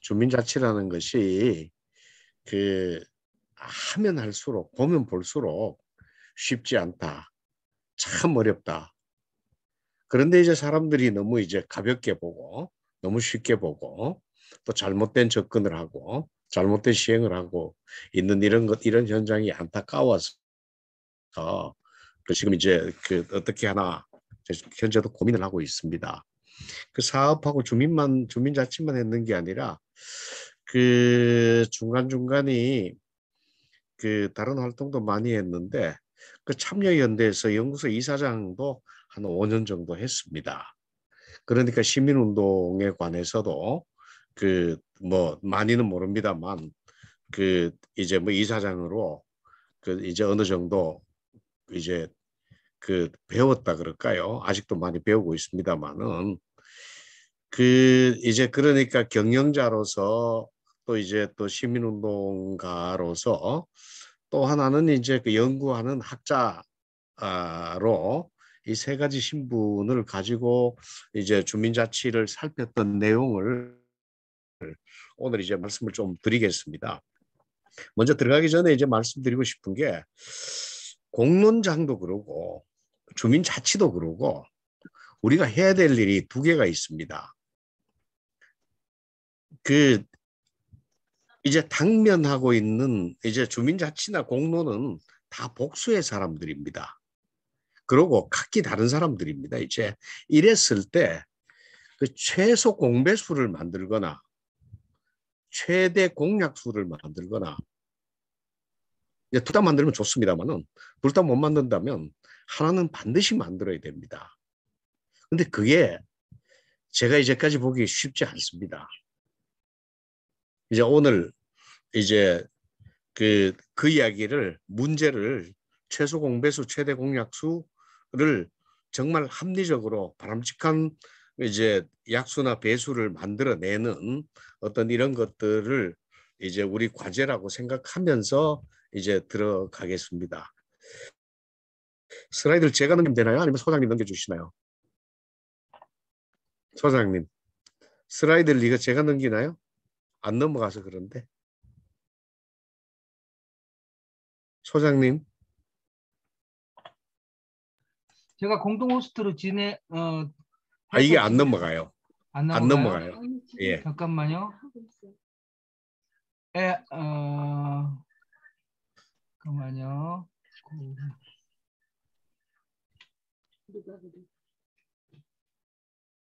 주민자치라는 것이 그 하면 할수록 보면 볼수록 쉽지 않다. 참 어렵다. 그런데 이제 사람들이 너무 이제 가볍게 보고 너무 쉽게 보고 또 잘못된 접근을 하고 잘못된 시행을 하고 있는 이런 현장이 안타까워서 지금 이제 어떻게 하나 현재도 고민을 하고 있습니다. 그 사업하고 주민자치만 했는 게 아니라 그 중간중간이 그 다른 활동도 많이 했는데 그 참여연대에서 연구소 이사장도 한 5년 정도 했습니다. 그러니까 시민운동에 관해서도 그 뭐 많이는 모릅니다만 그 이제 뭐 이사장으로 그 이제 어느 정도 이제 그 배웠다 그럴까요? 아직도 많이 배우고 있습니다만은 그 이제 그러니까 경영자로서 또 이제 또 시민운동가로서 또 하나는 이제 그 연구하는 학자로 이 세 가지 신분을 가지고 이제 주민자치를 살폈던 내용을 오늘 이제 말씀을 좀 드리겠습니다. 먼저 들어가기 전에 이제 말씀드리고 싶은 게 공론장도 그러고 주민자치도 그러고 우리가 해야 될 일이 두 개가 있습니다. 그 이제 당면하고 있는 이제 주민자치나 공론은 다 복수의 사람들입니다. 그리고 각기 다른 사람들입니다. 이제 이랬을 때 그 최소 공배수를 만들거나 최대 공약수를 만들거나 둘 다 만들면 좋습니다만은 둘 다 못 만든다면 하나는 반드시 만들어야 됩니다. 근데 그게 제가 이제까지 보기 쉽지 않습니다. 이제 오늘 이제 그 이야기를 문제를 최소 공배수 최대 공약수를 정말 합리적으로 바람직한 이제 약수나 배수를 만들어내는 어떤 이런 것들을 이제 우리 과제라고 생각하면서 이제 들어가겠습니다. 슬라이드를 제가 넘기면 되나요? 아니면 소장님 넘겨주시나요? 소장님, 슬라이드를 이거 제가 넘기나요? 안 넘어가서 그런데. 소장님. 제가 공동 호스트로 이게 해서 안 넘어가요. 안 안 넘어가요? 넘어가요. 예. 잠깐만요. 잠깐만요.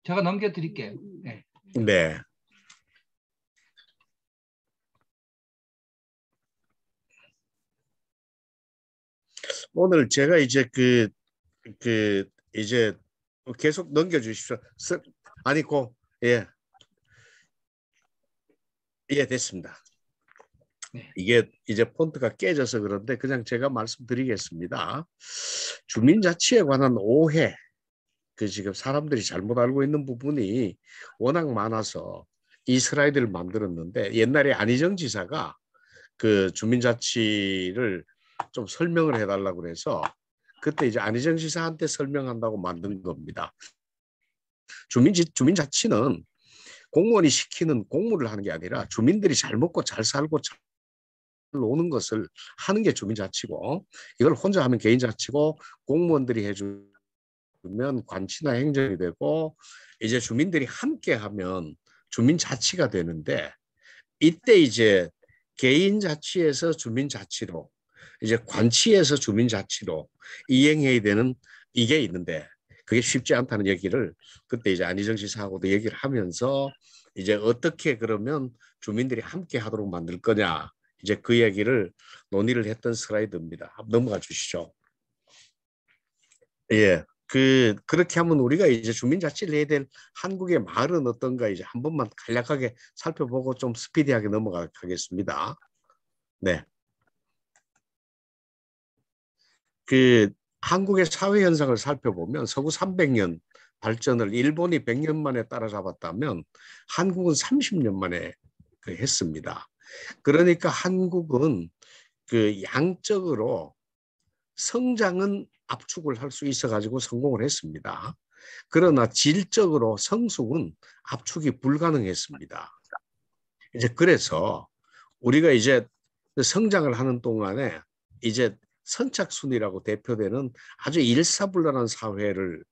제가 넘겨드릴게요. 네. 네. 오늘 제가 이제 이제 계속 넘겨주십시오. 아니, 예. 예, 됐습니다. 네. 이게 이제 폰트가 깨져서 그런데 그냥 제가 말씀드리겠습니다. 주민자치에 관한 오해, 그 지금 사람들이 잘못 알고 있는 부분이 워낙 많아서 이 슬라이드를 만들었는데 옛날에 안희정 지사가 그 주민자치를 좀 설명을 해달라고 그래서 그때 이제 안희정 지사한테 설명한다고 만든 겁니다. 주민자치는 공무원이 시키는 공무를 하는 게 아니라 주민들이 잘 먹고 잘 살고 잘 노는 것을 하는 게 주민자치고 이걸 혼자 하면 개인자치고 공무원들이 해주면 관치나 행정이 되고 이제 주민들이 함께 하면 주민자치가 되는데 이때 이제 개인자치에서 주민자치로 이제 관치에서 주민자치로 이행해야 되는 이게 있는데 그게 쉽지 않다는 얘기를 그때 이제 안희정 지사하고도 얘기를 하면서 이제 어떻게 그러면 주민들이 함께 하도록 만들 거냐 이제 그 얘기를 논의를 했던 슬라이드입니다. 넘어가 주시죠. 예. 그렇게 하면 우리가 이제 주민자치를 해야 될 한국의 마을은 어떤가 이제 한 번만 간략하게 살펴보고 좀 스피디하게 넘어가겠습니다. 네. 한국의 사회 현상을 살펴보면 서구 300년 발전을 일본이 100년 만에 따라잡았다면 한국은 30년 만에 했습니다. 그러니까 한국은 양적으로 성장은 압축을 할 수 있어 가지고 성공을 했습니다. 그러나 질적으로 성숙은 압축이 불가능했습니다. 이제 그래서 우리가 이제 성장을 하는 동안에 이제 선착순이라고 대표되는 아주 일사불란한 사회로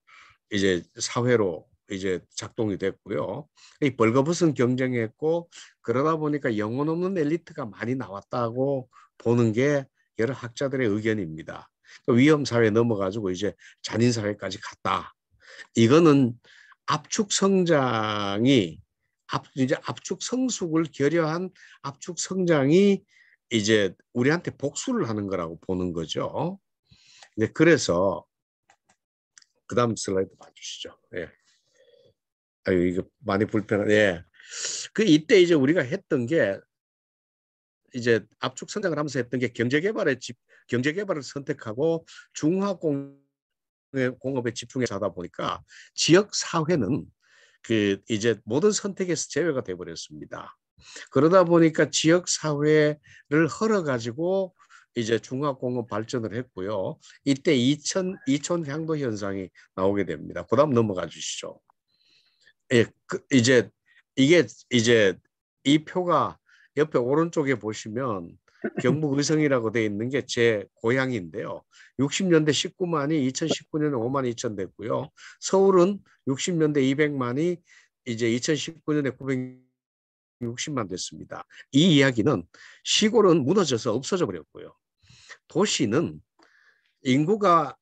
이제 작동이 됐고요. 이 벌거벗은 경쟁했고 그러다 보니까 영혼 없는 엘리트가 많이 나왔다고 보는 게 여러 학자들의 의견입니다. 위험 사회에 넘어가지고 이제 잔인 사회까지 갔다. 이거는 압축 성장이 이제 압축 성숙을 결여한 압축 성장이 이제 우리한테 복수를 하는 거라고 보는 거죠. 이제 그래서 그다음 슬라이드 봐주시죠. 예. 아유 이거 많이 불편한. 예. 그 이때 이제 우리가 했던 게 이제 압축 성장을 하면서 했던 게 경제개발을 선택하고 중화공업에 집중해서 하다 보니까 지역 사회는 그 이제 모든 선택에서 제외가 돼 버렸습니다. 그러다 보니까 지역 사회를 헐어 가지고 이제 중화공업 발전을 했고요. 이때 이촌 향도 현상이 나오게 됩니다. 그다음 넘어가 주시죠. 예, 이제 이게 이제 이 표가 옆에 오른쪽에 보시면 경북 의성이라고 돼 있는 게 제 고향인데요. 60년대 19만이 2019년에 5만 2천 됐고요. 서울은 60년대 200만이 이제 2019년에 960만 됐습니다. 이 이야기는 시골은 무너져서 없어져 버렸고요. 도시는 인구가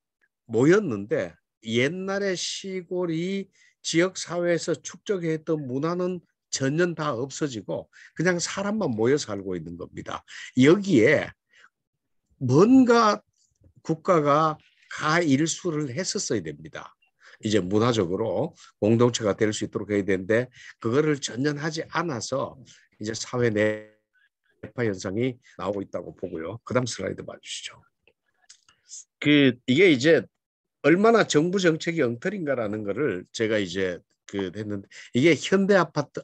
모였는데 옛날에 시골이 지역사회에서 축적했던 문화는 전혀 다 없어지고 그냥 사람만 모여 살고 있는 겁니다. 여기에 뭔가 국가가 가일수를 했었어야 됩니다. 이제 문화적으로 공동체가 될 수 있도록 해야 되는데 그거를 전혀 하지 않아서 이제 사회 내파 현상이 나오고 있다고 보고요. 그다음 슬라이드 봐주시죠. 이게 이제 얼마나 정부 정책이 엉터리인가라는 거를 제가 이제 했는데 이게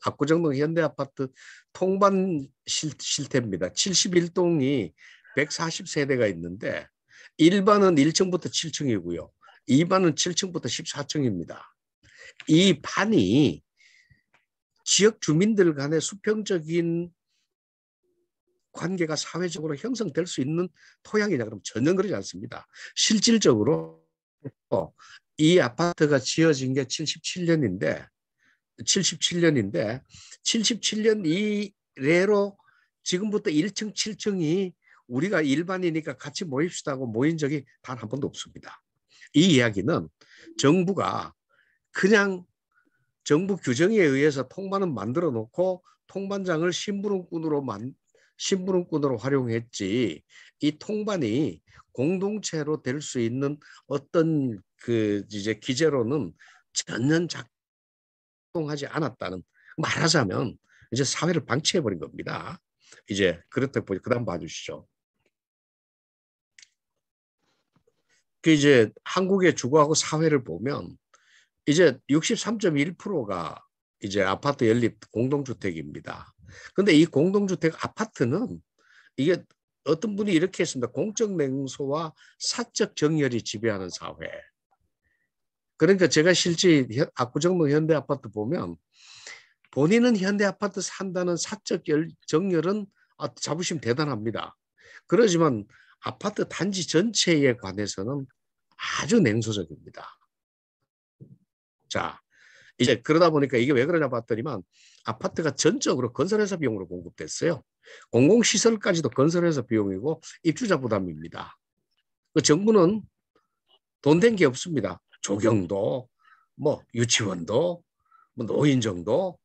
압구정동 현대아파트 통반 실태입니다. 71동이 140세대가 있는데 1반은 1층부터 7층이고요. 2반은 7층부터 14층입니다. 이 반이 지역 주민들 간의 수평적인 관계가 사회적으로 형성될 수 있는 토양이냐 그러면 전혀 그러지 않습니다. 실질적으로 이 아파트가 지어진 게 77년인데 77년 이래로 지금부터 1층 7층이 우리가 일반이니까 같이 모입시다고 모인 적이 단 한 번도 없습니다. 이 이야기는 정부가 그냥 정부 규정에 의해서 통반은 만들어 놓고 통반장을 심부름꾼으로 활용했지 이 통반이 공동체로 될 수 있는 어떤 이제 기제로는 전혀 작동하지 않았다는 말하자면 이제 사회를 방치해 버린 겁니다. 이제 그렇다고 보니 그다음 봐주시죠. 이제 한국의 주거하고 사회를 보면 이제 63.1%가 이제 아파트 연립 공동주택입니다. 근데 이 공동주택 아파트는 이게 어떤 분이 이렇게 했습니다. 공적 냉소와 사적 정열이 지배하는 사회. 그러니까 제가 실제 압구정동 현대아파트 보면 본인은 현대아파트 산다는 사적 정열은 자부심 대단합니다. 그러지만 아파트 단지 전체에 관해서는 아주 냉소적입니다. 자, 이제 그러다 보니까 이게 왜 그러냐 봤더니만 아파트가 전적으로 건설회사 비용으로 공급됐어요. 공공시설까지도 건설회사 비용이고 입주자 부담입니다. 그 정부는 돈 된 게 없습니다. 조경도, 뭐 유치원도, 뭐 노인정도,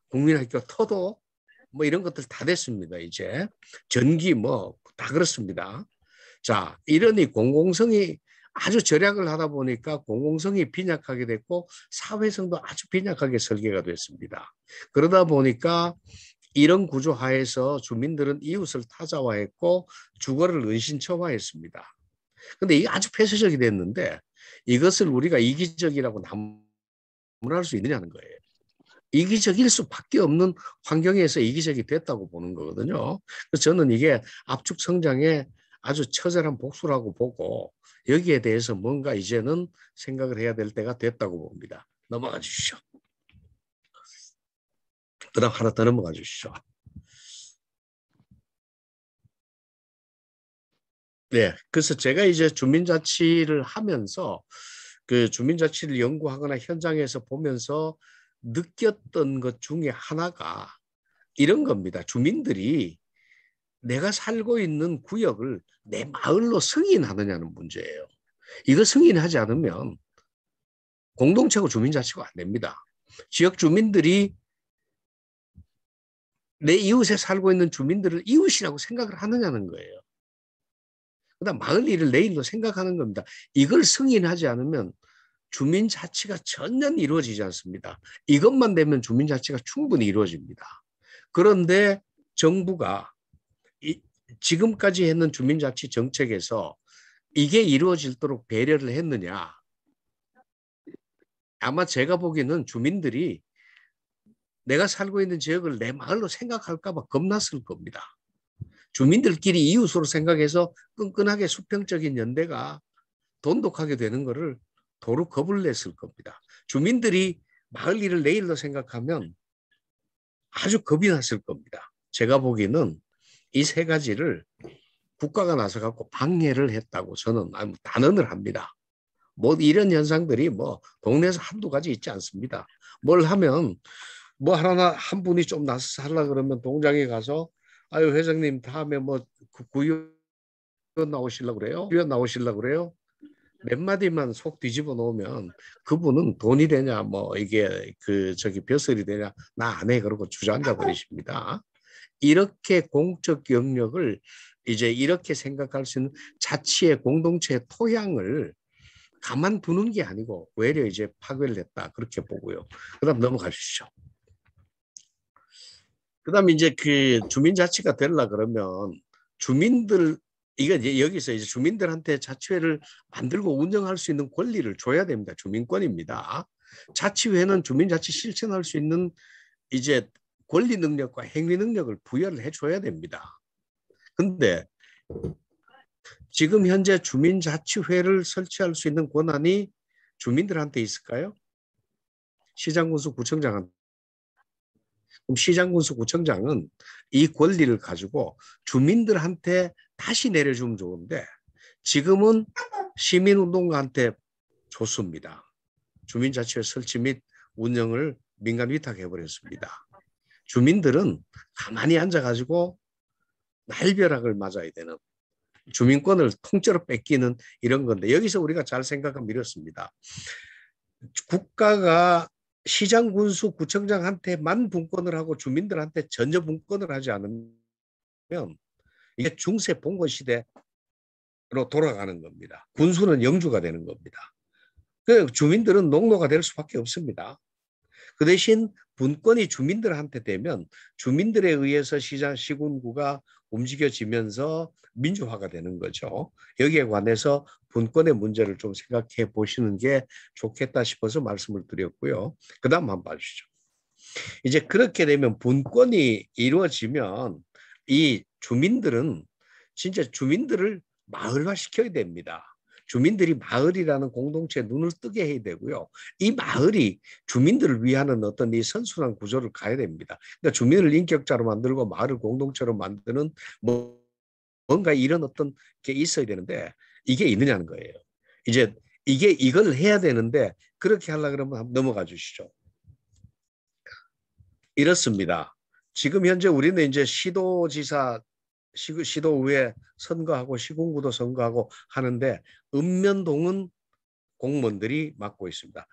국민학교 터도 뭐 이런 것들 다 됐습니다. 이제 전기 뭐 다 그렇습니다. 자, 이러니 공공성이 아주 절약을 하다 보니까 공공성이 빈약하게 됐고 사회성도 아주 빈약하게 설계가 됐습니다. 그러다 보니까 이런 구조 하에서 주민들은 이웃을 타자화했고 주거를 은신처화했습니다. 근데 이게 아주 폐쇄적이 됐는데 이것을 우리가 이기적이라고 나무랄 수 있느냐는 거예요. 이기적일 수밖에 없는 환경에서 이기적이 됐다고 보는 거거든요. 그래서 저는 이게 압축 성장의 아주 처절한 복수라고 보고 여기에 대해서 뭔가 이제는 생각을 해야 될 때가 됐다고 봅니다. 넘어가 주시죠. 그다음 하나 더 넘어가 주시죠. 네, 그래서 제가 이제 주민자치를 하면서 그 주민자치를 연구하거나 현장에서 보면서 느꼈던 것 중에 하나가 이런 겁니다. 주민들이 내가 살고 있는 구역을 내 마을로 승인하느냐는 문제예요. 이거 승인하지 않으면 공동체고 주민자치가 안 됩니다. 지역 주민들이 내 이웃에 살고 있는 주민들을 이웃이라고 생각을 하느냐는 거예요. 그다음 마을 일을 내 일로 생각하는 겁니다. 이걸 승인하지 않으면 주민자치가 전혀 이루어지지 않습니다. 이것만 되면 주민자치가 충분히 이루어집니다. 그런데 정부가 지금까지 했는 주민자치 정책에서 이게 이루어질도록 배려를 했느냐? 아마 제가 보기에는 주민들이 내가 살고 있는 지역을 내 마을로 생각할까 봐 겁났을 겁니다. 주민들끼리 이웃으로 생각해서 끈끈하게 수평적인 연대가 돈독하게 되는 것을 도로 겁을 냈을 겁니다. 주민들이 마을 일을 내 일로 생각하면 아주 겁이 났을 겁니다. 제가 보기에는 이 세 가지를 국가가 나서 갖고 방해를 했다고 저는 단언을 합니다. 뭐 이런 현상들이 뭐 동네에서 한두 가지 있지 않습니다. 뭘 하면 뭐 하나 한 분이 좀 나서서 하려 그러면 동장에 가서 아유 회장님 다음에 뭐 구의원 나오시려고 그래요? 위원 나오시려고 그래요? 몇 마디만 속 뒤집어 놓으면 그분은 돈이 되냐 뭐 이게 그 저기 벼슬이 되냐 나 안 해 그러고 주저앉아 버리십니다. 이렇게 공적 영역을 이제 이렇게 생각할 수 있는 자치의 공동체의 토양을 가만두는 게 아니고 오히려 이제 파괴를 했다 그렇게 보고요. 그다음 넘어가 주시죠. 그다음 이제 그 주민자치가 되려 그러면 주민들 이게 여기서 이제 주민들한테 자치회를 만들고 운영할 수 있는 권리를 줘야 됩니다. 주민권입니다. 자치회는 주민자치 실천할 수 있는 이제 권리 능력과 행위 능력을 부여를 해줘야 됩니다. 근데 지금 현재 주민자치회를 설치할 수 있는 권한이 주민들한테 있을까요? 시장군수 구청장한테. 그럼 시장군수 구청장은 이 권리를 가지고 주민들한테 다시 내려주면 좋은데 지금은 시민운동가한테 줬습니다. 주민자치회 설치 및 운영을 민간 위탁해버렸습니다. 주민들은 가만히 앉아가지고 날벼락을 맞아야 되는 주민권을 통째로 뺏기는 이런 건데 여기서 우리가 잘 생각하면 이렇습니다. 국가가 시장 군수 구청장한테만 분권을 하고 주민들한테 전혀 분권을 하지 않으면 이게 중세 봉건 시대로 돌아가는 겁니다. 군수는 영주가 되는 겁니다. 그 주민들은 농노가 될 수밖에 없습니다. 그 대신 분권이 주민들한테 되면 주민들에 의해서 시장 시군구가 움직여지면서 민주화가 되는 거죠. 여기에 관해서 분권의 문제를 좀 생각해 보시는 게 좋겠다 싶어서 말씀을 드렸고요. 그 다음 한번 봐주시죠. 이제 그렇게 되면 분권이 이루어지면 이 주민들은 진짜 주민들을 마을화 시켜야 됩니다. 주민들이 마을이라는 공동체에 눈을 뜨게 해야 되고요. 이 마을이 주민들을 위하는 어떤 이 선순환 구조를 가야 됩니다. 그러니까 주민을 인격자로 만들고 마을을 공동체로 만드는 뭔가 이런 어떤 게 있어야 되는데 이게 있느냐는 거예요. 이제 이걸 해야 되는데 그렇게 하려고 그러면 넘어가 주시죠. 이렇습니다. 지금 현재 우리는 이제 시도지사, 시도의회 선거하고 시군구도 선거하고 하는데 읍면동은 공무원들이 맡고 있습니다.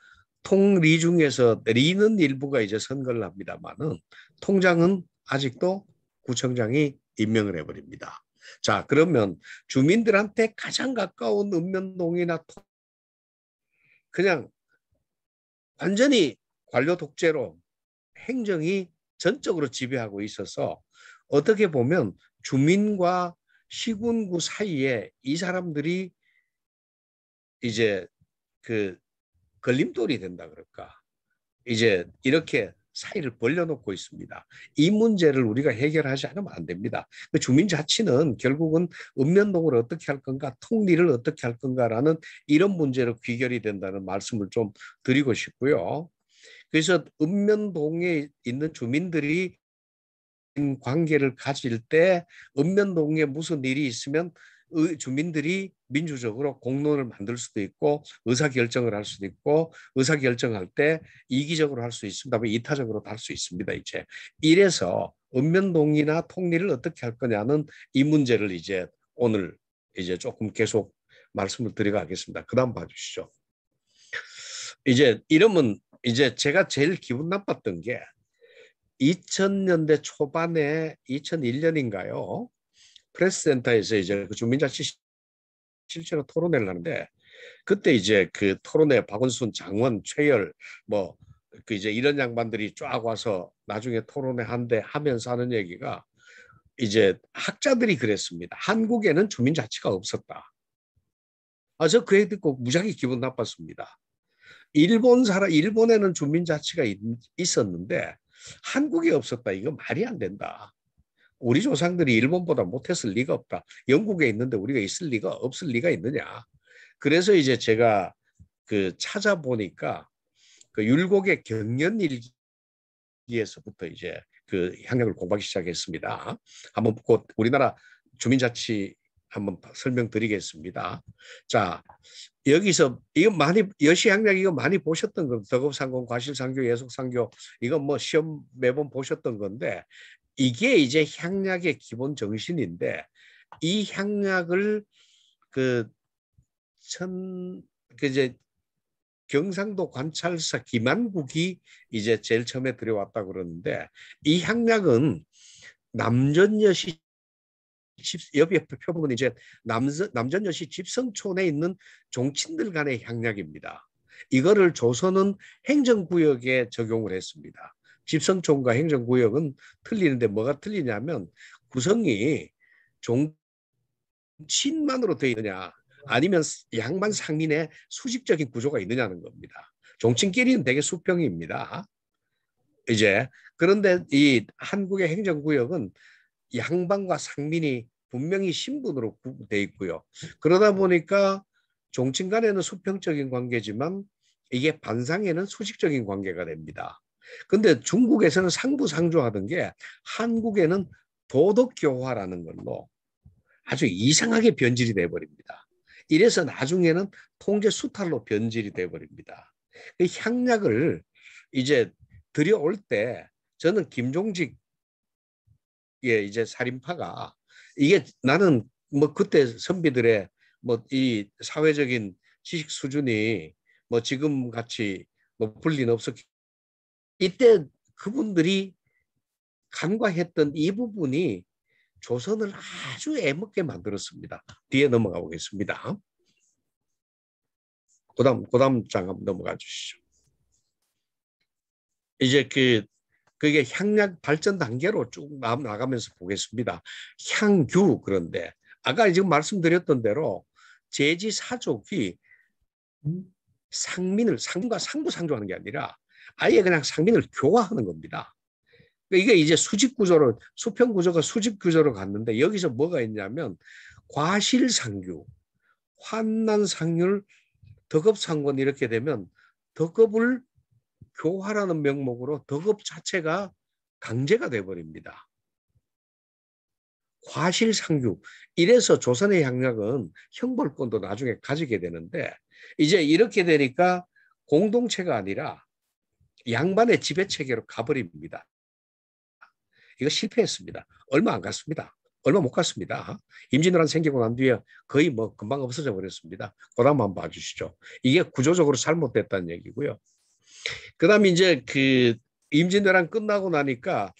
통리 중에서 리는 일부가 이제 선거를 합니다만은 통장은 아직도 구청장이 임명을 해버립니다. 자, 그러면 주민들한테 가장 가까운 읍면동이나 그냥 완전히 관료 독재로 행정이 전적으로 지배하고 있어서 어떻게 보면 주민과 시군구 사이에 이 사람들이 이제 그 걸림돌이 된다 그럴까. 이제 이렇게 사이를 벌려놓고 있습니다. 이 문제를 우리가 해결하지 않으면 안 됩니다. 주민자치는 결국은 읍면동을 어떻게 할 건가, 통리를 어떻게 할 건가라는 이런 문제로 귀결이 된다는 말씀을 좀 드리고 싶고요. 그래서 읍면동에 있는 주민들이 관계를 가질 때 읍면동에 무슨 일이 있으면 주민들이 민주적으로 공론을 만들 수도 있고 의사결정을 할 수도 있고 의사결정할 때 이기적으로 할 수 있습니다. 이타적으로도 할 수 있습니다. 이제 이래서 읍면동이나 통리를 어떻게 할 거냐는 이 문제를 이제 오늘 이제 조금 계속 말씀을 드려가겠습니다. 그다음 봐주시죠. 이제 이러면 이제 제가 제일 기분 나빴던 게 2000년대 초반에 2001년인가요? 프레스센터에서 이제 그 주민자치 실제로 토론회를 하는데 그때 이제 그 토론회 박원순, 장원, 최열 뭐 그 이제 이런 양반들이 쫙 와서 나중에 토론회 한대 하면서 하는 얘기가 이제 학자들이 그랬습니다. 한국에는 주민자치가 없었다. 저 그 얘기 듣고 무지하게 기분 나빴습니다. 일본에는 주민자치가 있었는데 한국에 없었다. 이거 말이 안 된다. 우리 조상들이 일본보다 못했을 리가 없다. 영국에 있는데 우리가 있을 리가 없을 리가 있느냐. 그래서 이제 제가 그 찾아보니까 그 율곡의 경연일기에서부터 이제 그 향락을 공부하기 시작했습니다. 한번 곧 우리나라 주민자치 한번 설명드리겠습니다. 자, 여기서 이거 많이 여시향락 이거 많이 보셨던 거 덕업상공, 과실상교, 예속상교 이거 뭐 시험 매번 보셨던 건데 이게 이제 향락의 기본 정신인데 이 향락을 그 이제 경상도 관찰사 김한국이 이제 제일 처음에 들여왔다 그러는데 이 향락은 남전여시 옆에 표본은 이제 남전여시 집성촌에 있는 종친들 간의 향락입니다. 이거를 조선은 행정구역에 적용을 했습니다. 집성촌과 행정구역은 틀리는데 뭐가 틀리냐면 구성이 종친만으로 되어 있느냐 아니면 양반 상민의 수직적인 구조가 있느냐는 겁니다. 종친끼리는 되게 수평입니다. 이제 그런데 이 한국의 행정구역은 양반과 상민이 분명히 신분으로 되어 있고요. 그러다 보니까 종친 간에는 수평적인 관계지만 이게 반상에는 수직적인 관계가 됩니다. 근데 중국에서는 상부상조하던 게 한국에는 도덕교화라는 걸로 아주 이상하게 변질이 돼버립니다. 이래서 나중에는 통제 수탈로 변질이 돼버립니다. 그 향락을 이제 들여올 때 저는 김종직의 이제 살인파가 이게 나는 뭐 그때 선비들의 뭐 이 사회적인 지식 수준이 뭐 지금 같이 높을 리는 없었기 이때 그분들이 간과했던 이 부분이 조선을 아주 애먹게 만들었습니다. 뒤에 넘어가 보겠습니다. 그다음 장 한번 넘어가 주시죠. 이제 그게 향락 발전 단계로 쭉 나가면서 보겠습니다. 향규 그런데 아까 지금 말씀드렸던 대로 제지 사족이 상민과 상부상조하는 게 아니라 아예 그냥 상민을 교화하는 겁니다. 이게 이제 수직구조로 수평구조가 수직구조로 갔는데 여기서 뭐가 있냐면 과실상규, 환난상률, 덕업상권 이렇게 되면 덕업을 교화라는 명목으로 덕업 자체가 강제가 돼버립니다. 과실상규. 이래서 조선의 향락은 형벌권도 나중에 가지게 되는데 이제 이렇게 되니까 공동체가 아니라 양반의 지배체계로 가버립니다. 이거 실패했습니다. 얼마 안 갔습니다. 얼마 못 갔습니다. 임진왜란 생기고 난 뒤에 거의 뭐 금방 없어져 버렸습니다. 그다음 한번 봐주시죠. 이게 구조적으로 잘못됐다는 얘기고요. 그다음에 이제 그 임진왜란 끝나고 나니까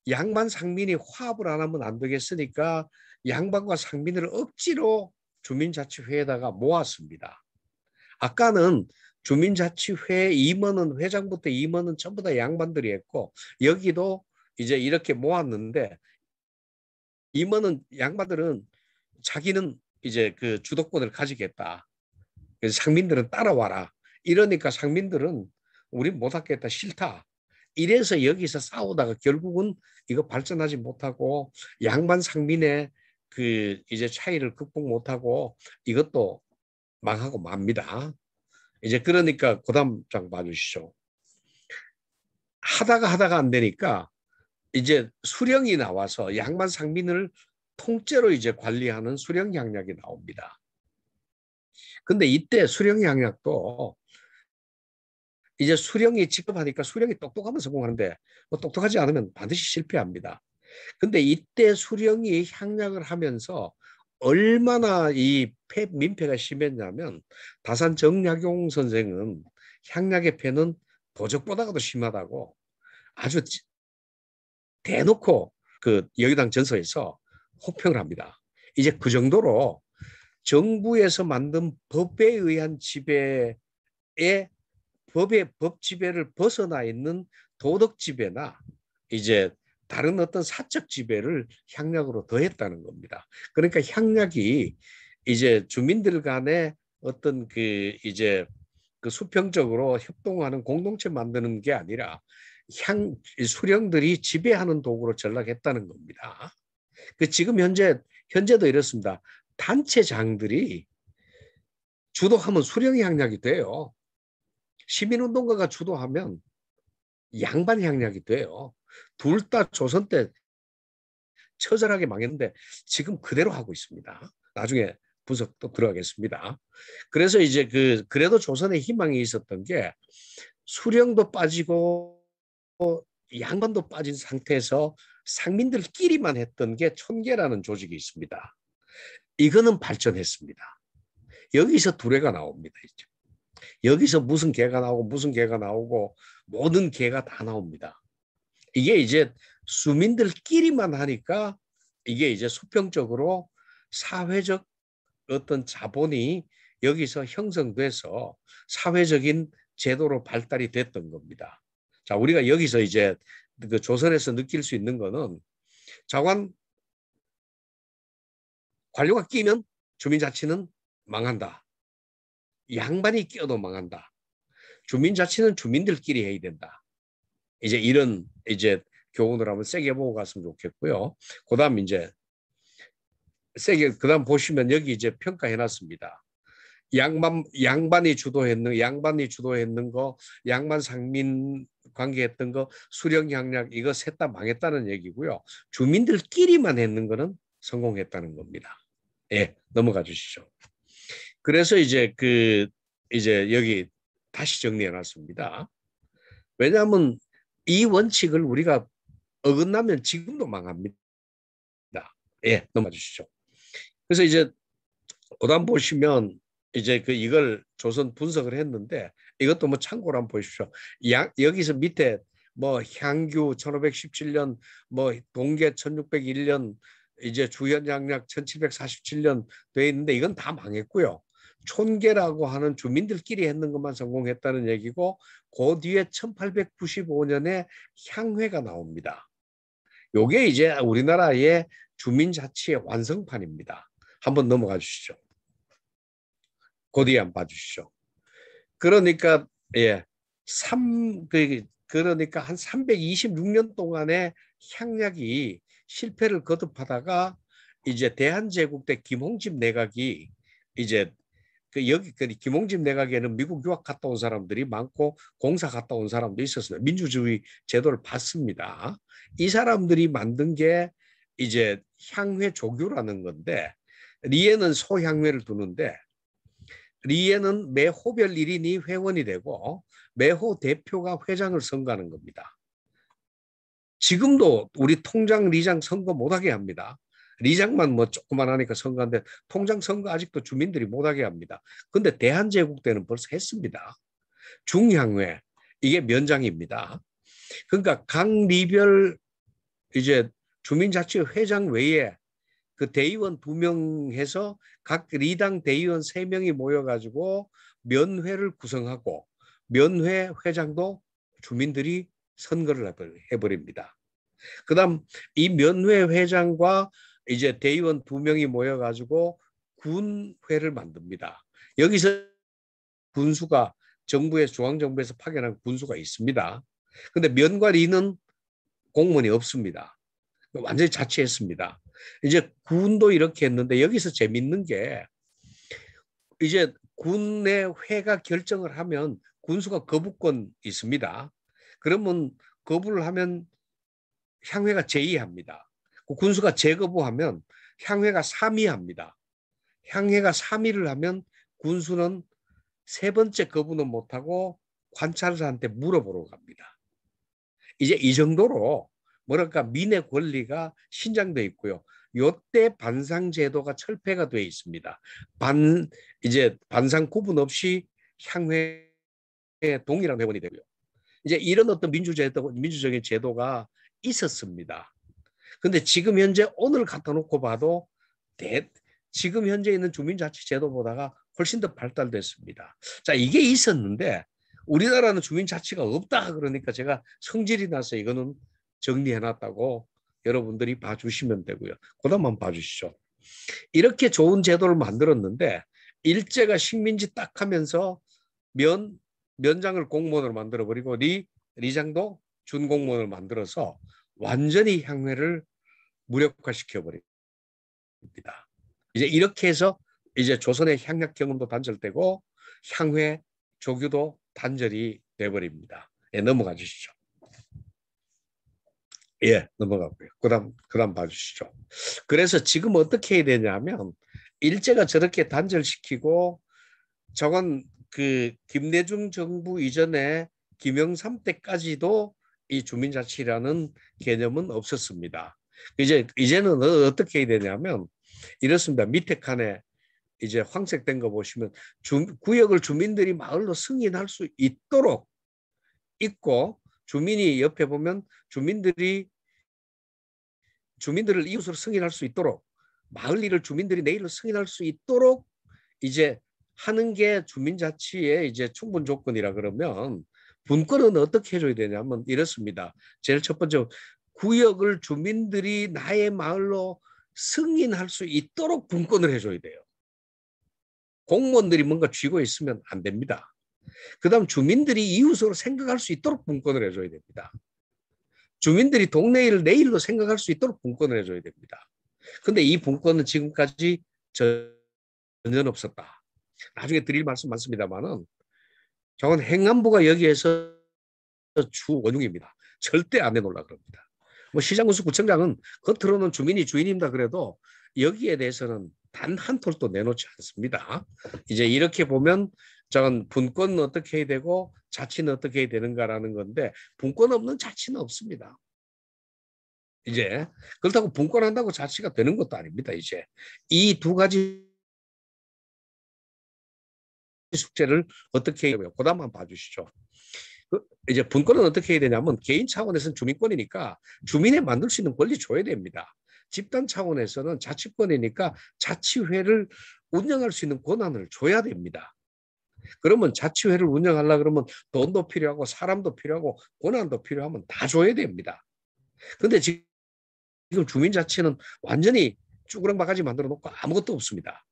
양반 상민이 화합을 안 하면 안 되겠으니까 양반과 상민을 억지로 주민자치회에다가 모았습니다. 아까는 주민자치회 임원은 회장부터 임원은 전부 다 양반들이 했고 여기도 이제 이렇게 모았는데 임원은 양반들은 자기는 이제 그 주도권을 가지겠다. 그래서 상민들은 따라와라. 이러니까 상민들은 우리 못하겠다 싫다. 이래서 여기서 싸우다가 결국은 이거 발전하지 못하고 양반 상민의 그 이제 차이를 극복 못하고 이것도 망하고 맙니다. 이제 그러니까 그다음 장 봐주시죠. 하다가 안 되니까 이제 수령이 나와서 양반 상민을 통째로 이제 관리하는 수령향락이 나옵니다. 근데 이때 수령향락도 이제 수령이 직접 하니까 수령이 똑똑하면 성공하는데 뭐 똑똑하지 않으면 반드시 실패합니다. 근데 이때 수령이 향락을 하면서 얼마나 이 민폐가 심했냐면 다산 정약용 선생은 향락의 폐는 도적보다도 심하다고 아주 대놓고 그 여의당 전서에서 혹평을 합니다. 이제 그 정도로 정부에서 만든 법에 의한 지배에 법 지배를 벗어나 있는 도덕 지배나 이제 다른 어떤 사적 지배를 향락으로 더했다는 겁니다. 그러니까 향락이 이제 주민들 간에 어떤 그 이제 그 수평적으로 협동하는 공동체 만드는 게 아니라 수령들이 지배하는 도구로 전락했다는 겁니다. 그 지금 현재도 이렇습니다. 단체장들이 주도하면 수령 향락이 돼요. 시민운동가가 주도하면 양반 향락이 돼요. 둘 다 조선 때 처절하게 망했는데 지금 그대로 하고 있습니다. 나중에 분석 또 들어가겠습니다. 그래서 이제 그래도 조선에 희망이 있었던 게 수령도 빠지고 양반도 빠진 상태에서 상민들끼리만 했던 게 촌계라는 조직이 있습니다. 이거는 발전했습니다. 여기서 두뇌가 나옵니다. 이제. 여기서 무슨 개가 나오고 무슨 개가 나오고 모든 개가 다 나옵니다. 이게 이제 수민들끼리만 하니까 이게 이제 수평적으로 사회적 어떤 자본이 여기서 형성돼서 사회적인 제도로 발달이 됐던 겁니다. 자, 우리가 여기서 이제 그 조선에서 느낄 수 있는 거는 자관 관료가 끼면 주민자치는 망한다. 양반이 끼어도 망한다. 주민자치는 주민들끼리 해야 된다. 이제 이런 이제 교훈을 한번 세게 보고 갔으면 좋겠고요. 그다음 이제 세게 그다음 보시면 여기 이제 평가해놨습니다. 양반이 주도했는 거, 양반 상민 관계했던 거, 수령 향락 이거 셋 다 망했다는 얘기고요. 주민들끼리만 했는 거는 성공했다는 겁니다. 예, 넘어가 주시죠. 그래서 이제 이제 여기 다시 정리해놨습니다. 왜냐하면 이 원칙을 우리가 어긋나면 지금도 망합니다. 예, 넘어가 주시죠. 그래서 이제 그다음 보시면 이제 이걸 조선 분석을 했는데 이것도 뭐 참고로 한번 보십시오. 여기서 밑에 뭐 향규 1517년, 뭐 동계 1601년, 이제 주현양락 1747년 돼 있는데 이건 다 망했고요. 촌계라고 하는 주민들끼리 했는 것만 성공했다는 얘기고 그 뒤에 1895년에 향회가 나옵니다. 요게 이제 우리나라의 주민자치의 완성판입니다. 한번 넘어가 주시죠. 그 뒤에 한번 봐주시죠. 그러니까 예, 그러니까 한 326년 동안의 향락이 실패를 거듭하다가 이제 대한제국 때 김홍집 내각이 이제 여기 김홍집 내각에는 미국 유학 갔다 온 사람들이 많고 공사 갔다 온 사람도 있었습니다. 민주주의 제도를 받습니다. 이 사람들이 만든 게 이제 향회 조교라는 건데 리에는 소향회를 두는데 리에는 매 호별 1인이 회원이 되고 매호 대표가 회장을 선거하는 겁니다. 지금도 우리 통장, 리장 선거 못하게 합니다. 리장만 뭐 조그만 하니까 선거하는데 통장 선거 아직도 주민들이 못하게 합니다. 근데 대한제국 때는 벌써 했습니다. 중향회, 이게 면장입니다. 그러니까 각 리별 이제 주민자치 회장 외에 그 대의원 2명 해서 각 리당 대의원 3명이 모여가지고 면회를 구성하고 면회 회장도 주민들이 선거를 해버립니다. 그다음 이 면회 회장과 이제 대의원 2명이 모여가지고 군회를 만듭니다. 여기서 군수가 중앙정부에서 파견한 군수가 있습니다. 근데 면과 리는 공무원이 없습니다. 완전히 자치했습니다. 이제 군도 이렇게 했는데 여기서 재밌는 게 이제 군의 회가 결정을 하면 군수가 거부권 있습니다. 그러면 거부를 하면 향회가 제의합니다. 군수가 재거부하면 향회가 3위 합니다. 향회가 3위를 하면 군수는 세 번째 거부는 못하고 관찰사한테 물어보러 갑니다. 이제 이 정도로 뭐랄까 민의 권리가 신장돼 있고요. 요때 반상 제도가 철폐가 돼 있습니다. 이제 반상 구분 없이 향회에 동일한 회원이 되고요. 이제 이런 어떤 민주적인 제도가 있었습니다. 근데 지금 현재 오늘 갖다 놓고 봐도 지금 현재 있는 주민자치제도보다가 훨씬 더 발달됐습니다. 자, 이게 있었는데 우리나라는 주민자치가 없다 그러니까 제가 성질이 나서 이거는 정리해놨다고 여러분들이 봐주시면 되고요. 그다음 한번 봐주시죠. 이렇게 좋은 제도를 만들었는데 일제가 식민지 딱 하면서 면장을 공무원으로 만들어버리고 리장도 준공무원을 만들어서 완전히 향회를 무력화시켜버립니다. 이제 이렇게 해서 이제 조선의 향락 경험도 단절되고 향회 조규도 단절이 돼버립니다. 예, 넘어가 주시죠. 예, 넘어가고요. 그다음 봐주시죠. 그래서 지금 어떻게 해야 되냐면 일제가 저렇게 단절시키고 저건 그 김대중 정부 이전에 김영삼 때까지도 이 주민자치라는 개념은 없었습니다. 이제는 어떻게 해야 되냐면 이렇습니다. 밑에 칸에 이제 황색된 거 보시면 구역을 주민들이 마을로 승인할 수 있도록 있고 주민이 옆에 보면 주민들을 이웃으로 승인할 수 있도록 마을 일을 주민들이 내일로 승인할 수 있도록 이제 하는 게 주민자치의 이제 충분 조건이라 그러면 분권은 어떻게 해줘야 되냐면 이렇습니다. 제일 첫 번째 구역을 주민들이 나의 마을로 승인할 수 있도록 분권을 해줘야 돼요. 공무원들이 뭔가 쥐고 있으면 안 됩니다. 그다음 주민들이 이웃으로 생각할 수 있도록 분권을 해줘야 됩니다. 주민들이 동네 일을 내일로 생각할 수 있도록 분권을 해줘야 됩니다. 근데 이 분권은 지금까지 전혀 없었다. 나중에 드릴 말씀 많습니다만은 저건 행안부가 여기에서 주 원흉입니다. 절대 안 해놓으려고 그럽니다. 뭐 시장군수 구청장은 겉으로는 주민이 주인입니다. 그래도 여기에 대해서는 단 한 톨도 내놓지 않습니다. 이제 이렇게 보면 저건 분권은 어떻게 해야 되고 자치는 어떻게 해야 되는가라는 건데 분권 없는 자치는 없습니다. 이제 그렇다고 분권한다고 자치가 되는 것도 아닙니다. 이제 이 두 가지 숙제를 어떻게 해야 되고 그다음 한번 봐주시죠. 이제 분권은 어떻게 해야 되냐면 개인 차원에서는 주민권이니까 주민에 만들 수 있는 권리 줘야 됩니다. 집단 차원에서는 자치권이니까 자치회를 운영할 수 있는 권한을 줘야 됩니다. 그러면 자치회를 운영하려고 그러면 돈도 필요하고 사람도 필요하고 권한도 필요하면 다 줘야 됩니다. 근데 지금 주민자치는 완전히 쭈그렁바가지 만들어 놓고 아무것도 없습니다.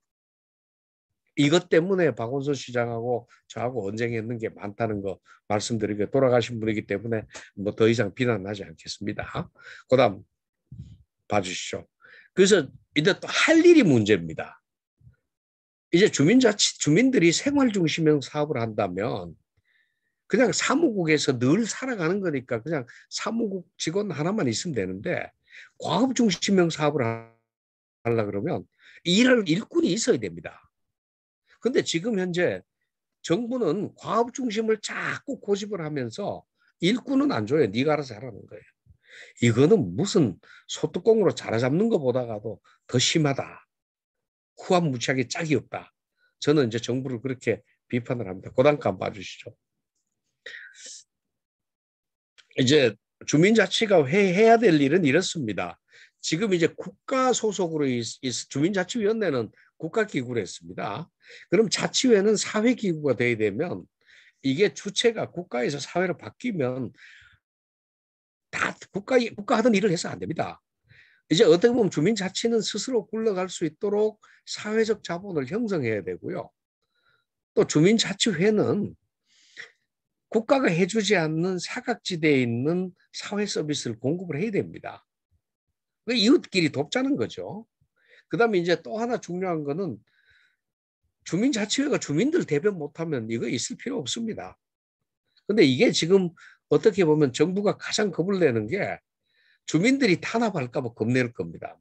이것 때문에 박원순 시장하고 저하고 언쟁했는 게 많다는 거 말씀드리고 돌아가신 분이기 때문에 뭐 더 이상 비난하지 않겠습니다. 그다음 봐주시죠. 그래서 이제 또 할 일이 문제입니다. 이제 주민들이 생활 중심형 사업을 한다면 그냥 사무국에서 늘 살아가는 거니까 그냥 사무국 직원 하나만 있으면 되는데 과업 중심형 사업을 하려고 그러면 일할 일꾼이 있어야 됩니다. 근데 지금 현재 정부는 과업 중심을 자꾸 고집을 하면서 일꾼은 안 줘요. 네가 알아서 하라는 거예요. 이거는 무슨 소뚜껑으로 자라잡는 것보다도 더 심하다. 후한무치하게 짝이 없다. 저는 이제 정부를 그렇게 비판을 합니다. 그 다음 칸 봐주시죠. 이제 주민자치가 해야 될 일은 이렇습니다. 지금 이제 국가 소속으로 주민자치위원회는 국가기구로 했습니다. 그럼 자치회는 사회기구가 돼야 되면 이게 주체가 국가에서 사회로 바뀌면 다 국가 하던 일을 해서 안 됩니다. 이제 어떻게 보면 주민자치는 스스로 굴러갈 수 있도록 사회적 자본을 형성해야 되고요. 또 주민자치회는 국가가 해주지 않는 사각지대에 있는 사회 서비스를 공급을 해야 됩니다. 이웃끼리 돕자는 거죠. 그 다음에 이제 또 하나 중요한 거는 주민자치회가 주민들 대변 못하면 이거 있을 필요 없습니다. 근데 이게 지금 어떻게 보면 정부가 가장 겁을 내는 게 주민들이 탄압할까 봐 겁낼 겁니다.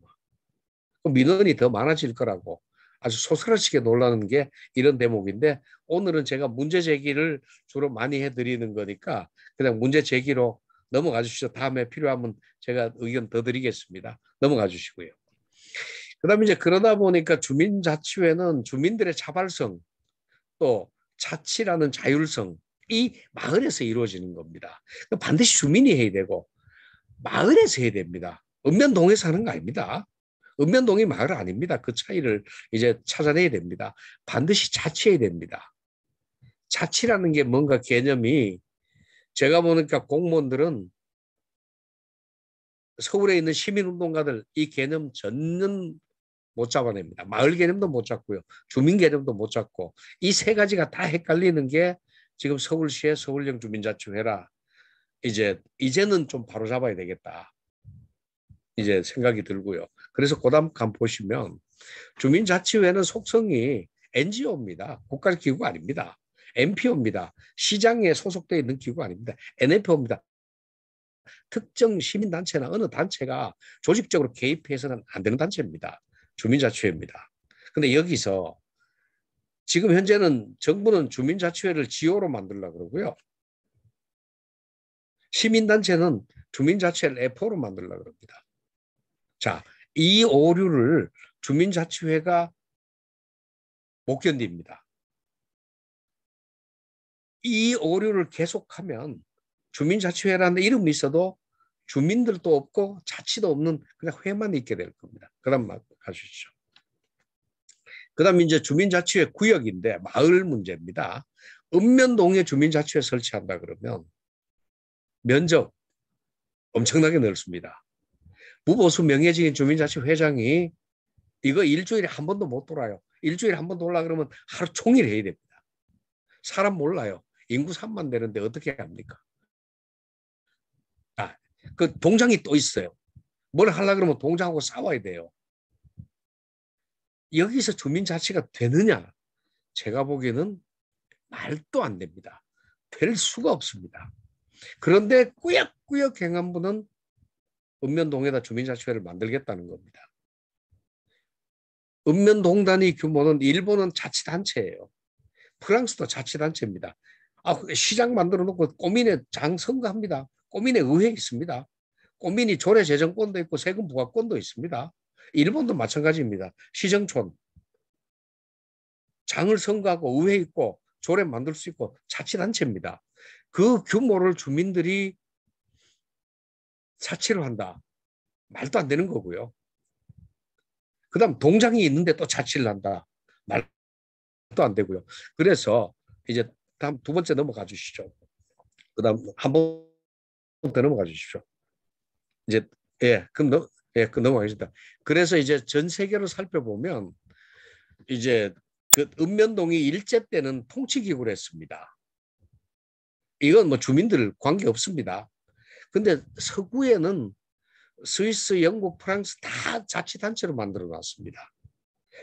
그 민원이 더 많아질 거라고 아주 소스라치게 놀라는 게 이런 대목인데 오늘은 제가 문제 제기를 주로 많이 해드리는 거니까 그냥 문제 제기로 넘어가 주시죠. 다음에 필요하면 제가 의견 더 드리겠습니다. 넘어가 주시고요. 그다음에 이제 그러다 보니까 주민자치회는 주민들의 자발성 또 자치라는 자율성 이 마을에서 이루어지는 겁니다. 반드시 주민이 해야 되고 마을에서 해야 됩니다. 읍면동에서 하는 거 아닙니다. 읍면동이 마을 아닙니다. 그 차이를 이제 찾아내야 됩니다. 반드시 자치해야 됩니다. 자치라는 게 뭔가 개념이 제가 보니까 공무원들은 서울에 있는 시민운동가들 이 개념 전혀 못 잡아냅니다. 마을 개념도 못 잡고요. 주민 개념도 못 잡고 이 세 가지가 다 헷갈리는 게 지금 서울시의 서울형 주민자치회라 이제는 좀 바로 잡아야 되겠다. 이제 생각이 들고요. 그래서 그다음 간 보시면 주민자치회는 속성이 NGO입니다. 국가기구 아닙니다. NPO입니다. 시장에 소속되어 있는 기구 아닙니다. NFO입니다. 특정 시민단체나 어느 단체가 조직적으로 개입해서는 안 되는 단체입니다. 주민자치회입니다. 근데 여기서 지금 현재는 정부는 주민자치회를 지호로 만들려고 그러고요. 시민단체는 주민자치회를 FO로 만들려고 그럽니다. 자, 이 오류를 주민자치회가 못 견딥니다. 이 오류를 계속하면 주민자치회라는 이름이 있어도 주민들도 없고 자치도 없는 그냥 회만 있게 될 겁니다. 그 다음 가주시죠. 그 다음 이제 주민자치회 구역인데 마을 문제입니다. 읍면동에 주민자치회 설치한다 그러면 면적 엄청나게 넓습니다. 무보수 명예직인 주민자치회장이 이거 일주일에 한 번도 못 돌아요. 일주일에 한 번 돌라 그러면 하루 종일 해야 됩니다. 사람 몰라요. 인구 3만 되는데 어떻게 합니까? 아, 그 동장이 또 있어요. 뭘 하려고 그러면 동장하고 싸워야 돼요. 여기서 주민자치가 되느냐? 제가 보기에는 말도 안 됩니다. 될 수가 없습니다. 그런데 꾸역꾸역 행안부는 읍면동에다 주민자치회를 만들겠다는 겁니다. 읍면동 단위 규모는 일본은 자치단체예요. 프랑스도 자치단체입니다. 시장 만들어 놓고 꼬민에 장 선거합니다. 꼬민에 의회 있습니다. 꼬민이 조례 제정권도 있고 세금 부과권도 있습니다. 일본도 마찬가지입니다. 시정촌 장을 선거하고 의회 있고 조례 만들 수 있고 자치단체입니다. 그 규모를 주민들이 자치를 한다. 말도 안 되는 거고요. 그 다음 동장이 있는데 또 자치를 한다. 말도 안 되고요. 그래서 이제 다음 두 번째 넘어가 주시죠. 그 다음 한 번 더 넘어가 주십시오. 이제 그럼 넘어가겠습니다. 그래서 이제 전 세계로 살펴보면 이제 그 읍면동이 일제 때는 통치기구를 했습니다. 이건 뭐 주민들 관계 없습니다. 근데 서구에는 스위스, 영국, 프랑스 다 자치단체로 만들어 놨습니다.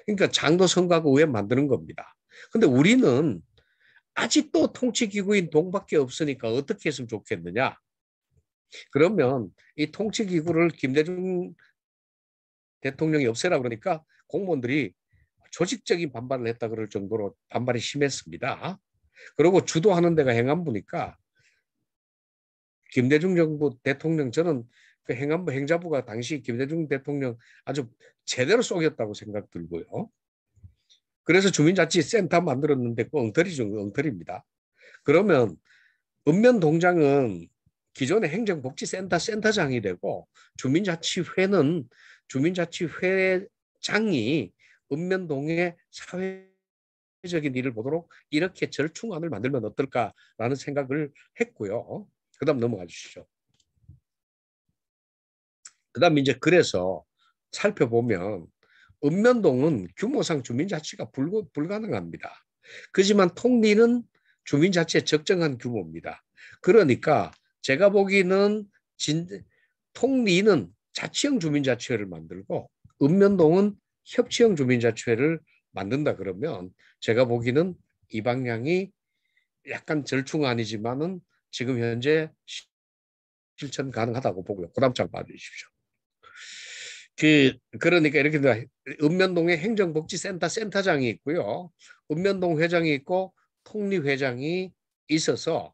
그러니까 장도 선거하고 의회 만드는 겁니다. 근데 우리는 아직도 통치기구인 동밖에 없으니까 어떻게 했으면 좋겠느냐? 그러면 이 통치기구를 김대중 대통령이 없애라 그러니까 공무원들이 조직적인 반발을 했다 그럴 정도로 반발이 심했습니다. 그리고 주도하는 데가 행안부니까 김대중 정부 대통령 저는 그 행안부 행자부가 당시 김대중 대통령 아주 제대로 속였다고 생각 들고요. 그래서 주민자치센터 만들었는데 그 엉터리죠. 엉터리입니다. 그러면 읍면동장은 기존의 행정복지센터 센터장이 되고 주민자치회는 주민자치회장이 읍면동의 사회적인 일을 보도록 이렇게 절충안을 만들면 어떨까라는 생각을 했고요. 그 다음 넘어가 주시죠. 그 다음 이제 그래서 살펴보면 읍면동은 규모상 주민자치가 불가능합니다. 그렇지만 통리는 주민자치의 적정한 규모입니다. 그러니까 제가 보기에는 통리는 자치형 주민자치회를 만들고 읍면동은 협치형 주민자치회를 만든다 그러면 제가 보기에는 이 방향이 약간 절충안이지만은 지금 현재 실천 가능하다고 보고요. 그 다음 장 봐주십시오. 그러니까 이렇게 읍면동에 행정복지센터 센터장이 있고요. 읍면동 회장이 있고 통리회장이 있어서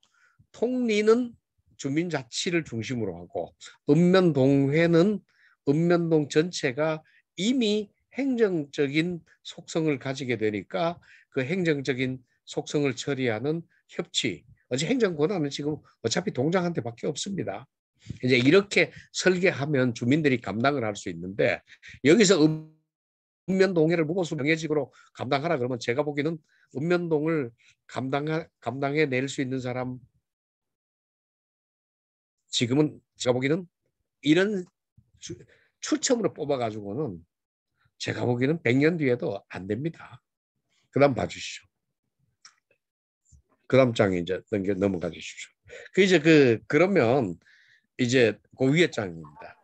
통리는 주민자치를 중심으로 하고 읍면동회는 읍면동 전체가 이미 행정적인 속성을 가지게 되니까 그 행정적인 속성을 처리하는 협치. 어제 행정 권한은 지금 어차피 동장한테밖에 없습니다. 이제 이렇게 설계하면 주민들이 감당을 할 수 있는데 여기서 읍면동해를 무보수 명예직으로 감당하라 그러면 제가 보기에는 읍면동을 감당해 낼 수 있는 사람 지금은 제가 보기에는 이런 추첨으로 뽑아가지고는 제가 보기에는 100년 뒤에도 안 됩니다. 그 다음 봐주시죠. 그 다음 장에 이제 넘어가 주십시오. 그러면 이제 그 위에 장입니다.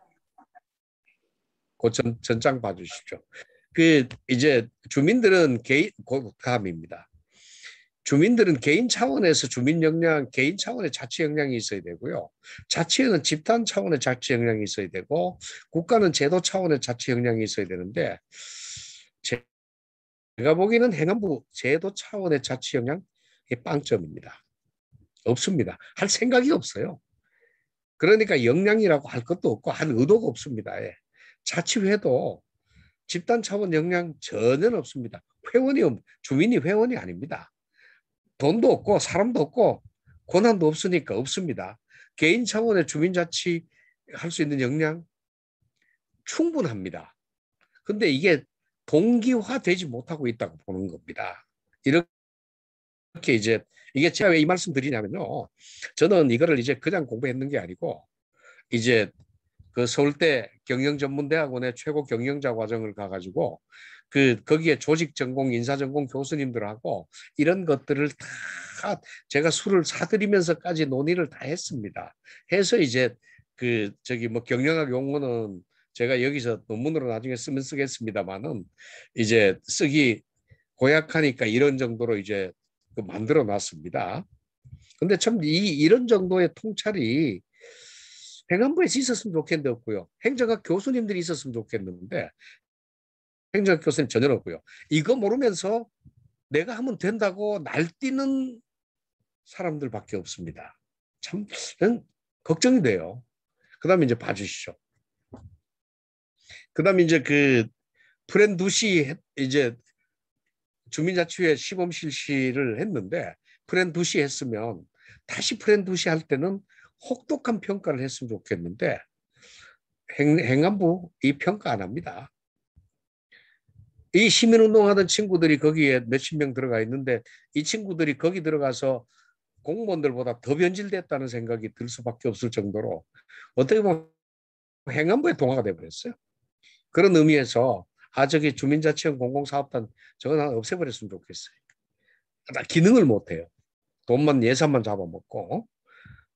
그 전장 봐주십시오. 이제 주민들은 다음입니다. 주민들은 개인 차원에서 주민 역량, 개인 차원의 자치 역량이 있어야 되고요. 자치는 집단 차원의 자치 역량이 있어야 되고, 국가는 제도 차원의 자치 역량이 있어야 되는데, 제가 보기에는 행안부 제도 차원의 자치 역량이 빵점입니다. 없습니다. 할 생각이 없어요. 그러니까 역량이라고 할 것도 없고, 할 의도가 없습니다. 예. 자치회도 집단 차원 역량 전혀 없습니다. 주민이 회원이 아닙니다. 돈도 없고 사람도 없고 권한도 없으니까 없습니다. 개인 차원의 주민자치 할 수 있는 역량 충분합니다. 근데 이게 동기화되지 못하고 있다고 보는 겁니다. 이렇게 이제 이게 제가 왜 이 말씀 드리냐면요. 저는 이거를 이제 그냥 공부했는 게 아니고 이제 그 서울대 경영전문대학원의 최고 경영자 과정을 가가지고 거기에 조직전공, 인사전공 교수님들하고 이런 것들을 다 제가 술을 사드리면서까지 논의를 다 했습니다. 해서 이제 뭐 경영학 용어는 제가 여기서 논문으로 나중에 쓰면 쓰겠습니다만은 이제 쓰기 고약하니까 이런 정도로 이제 만들어 놨습니다. 근데 참 이런 정도의 통찰이 행안부에서 있었으면 좋겠는데 없고요. 행정학 교수님들이 있었으면 좋겠는데 행정학 교수님 전혀 없고요. 이거 모르면서 내가 하면 된다고 날뛰는 사람들밖에 없습니다. 참 걱정이 돼요. 그다음에 이제 봐주시죠. 그다음에 이제 프렌두시 이제 주민자치회 시범 실시를 했는데 프렌두시 했으면 다시 프렌두시 할 때는 혹독한 평가를 했으면 좋겠는데 행안부 이 평가 안 합니다. 이 시민운동하던 친구들이 거기에 몇십 명 들어가 있는데 이 친구들이 거기 들어가서 공무원들보다 더 변질됐다는 생각이 들 수밖에 없을 정도로 어떻게 보면 행안부에 동화가 돼버렸어요. 그런 의미에서 저기 주민자치형 공공사업단 저거 하나 없애버렸으면 좋겠어요. 기능을 못해요. 돈만 예산만 잡아먹고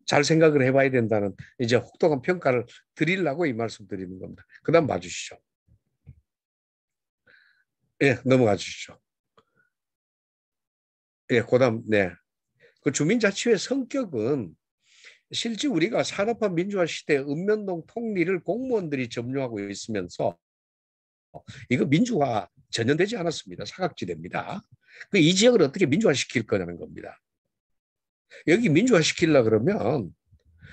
잘 생각을 해봐야 된다는 이제 혹독한 평가를 드리려고 이 말씀 드리는 겁니다. 그 다음 봐주시죠. 예, 넘어가 주시죠. 예, 그 다음, 네. 그 주민자치회 성격은 실제 우리가 산업화 민주화 시대 읍면동 통리를 공무원들이 점유하고 있으면서 이거 민주화 전혀 되지 않았습니다. 사각지대입니다. 이 지역을 어떻게 민주화시킬 거냐는 겁니다. 여기 민주화시키려고 그러면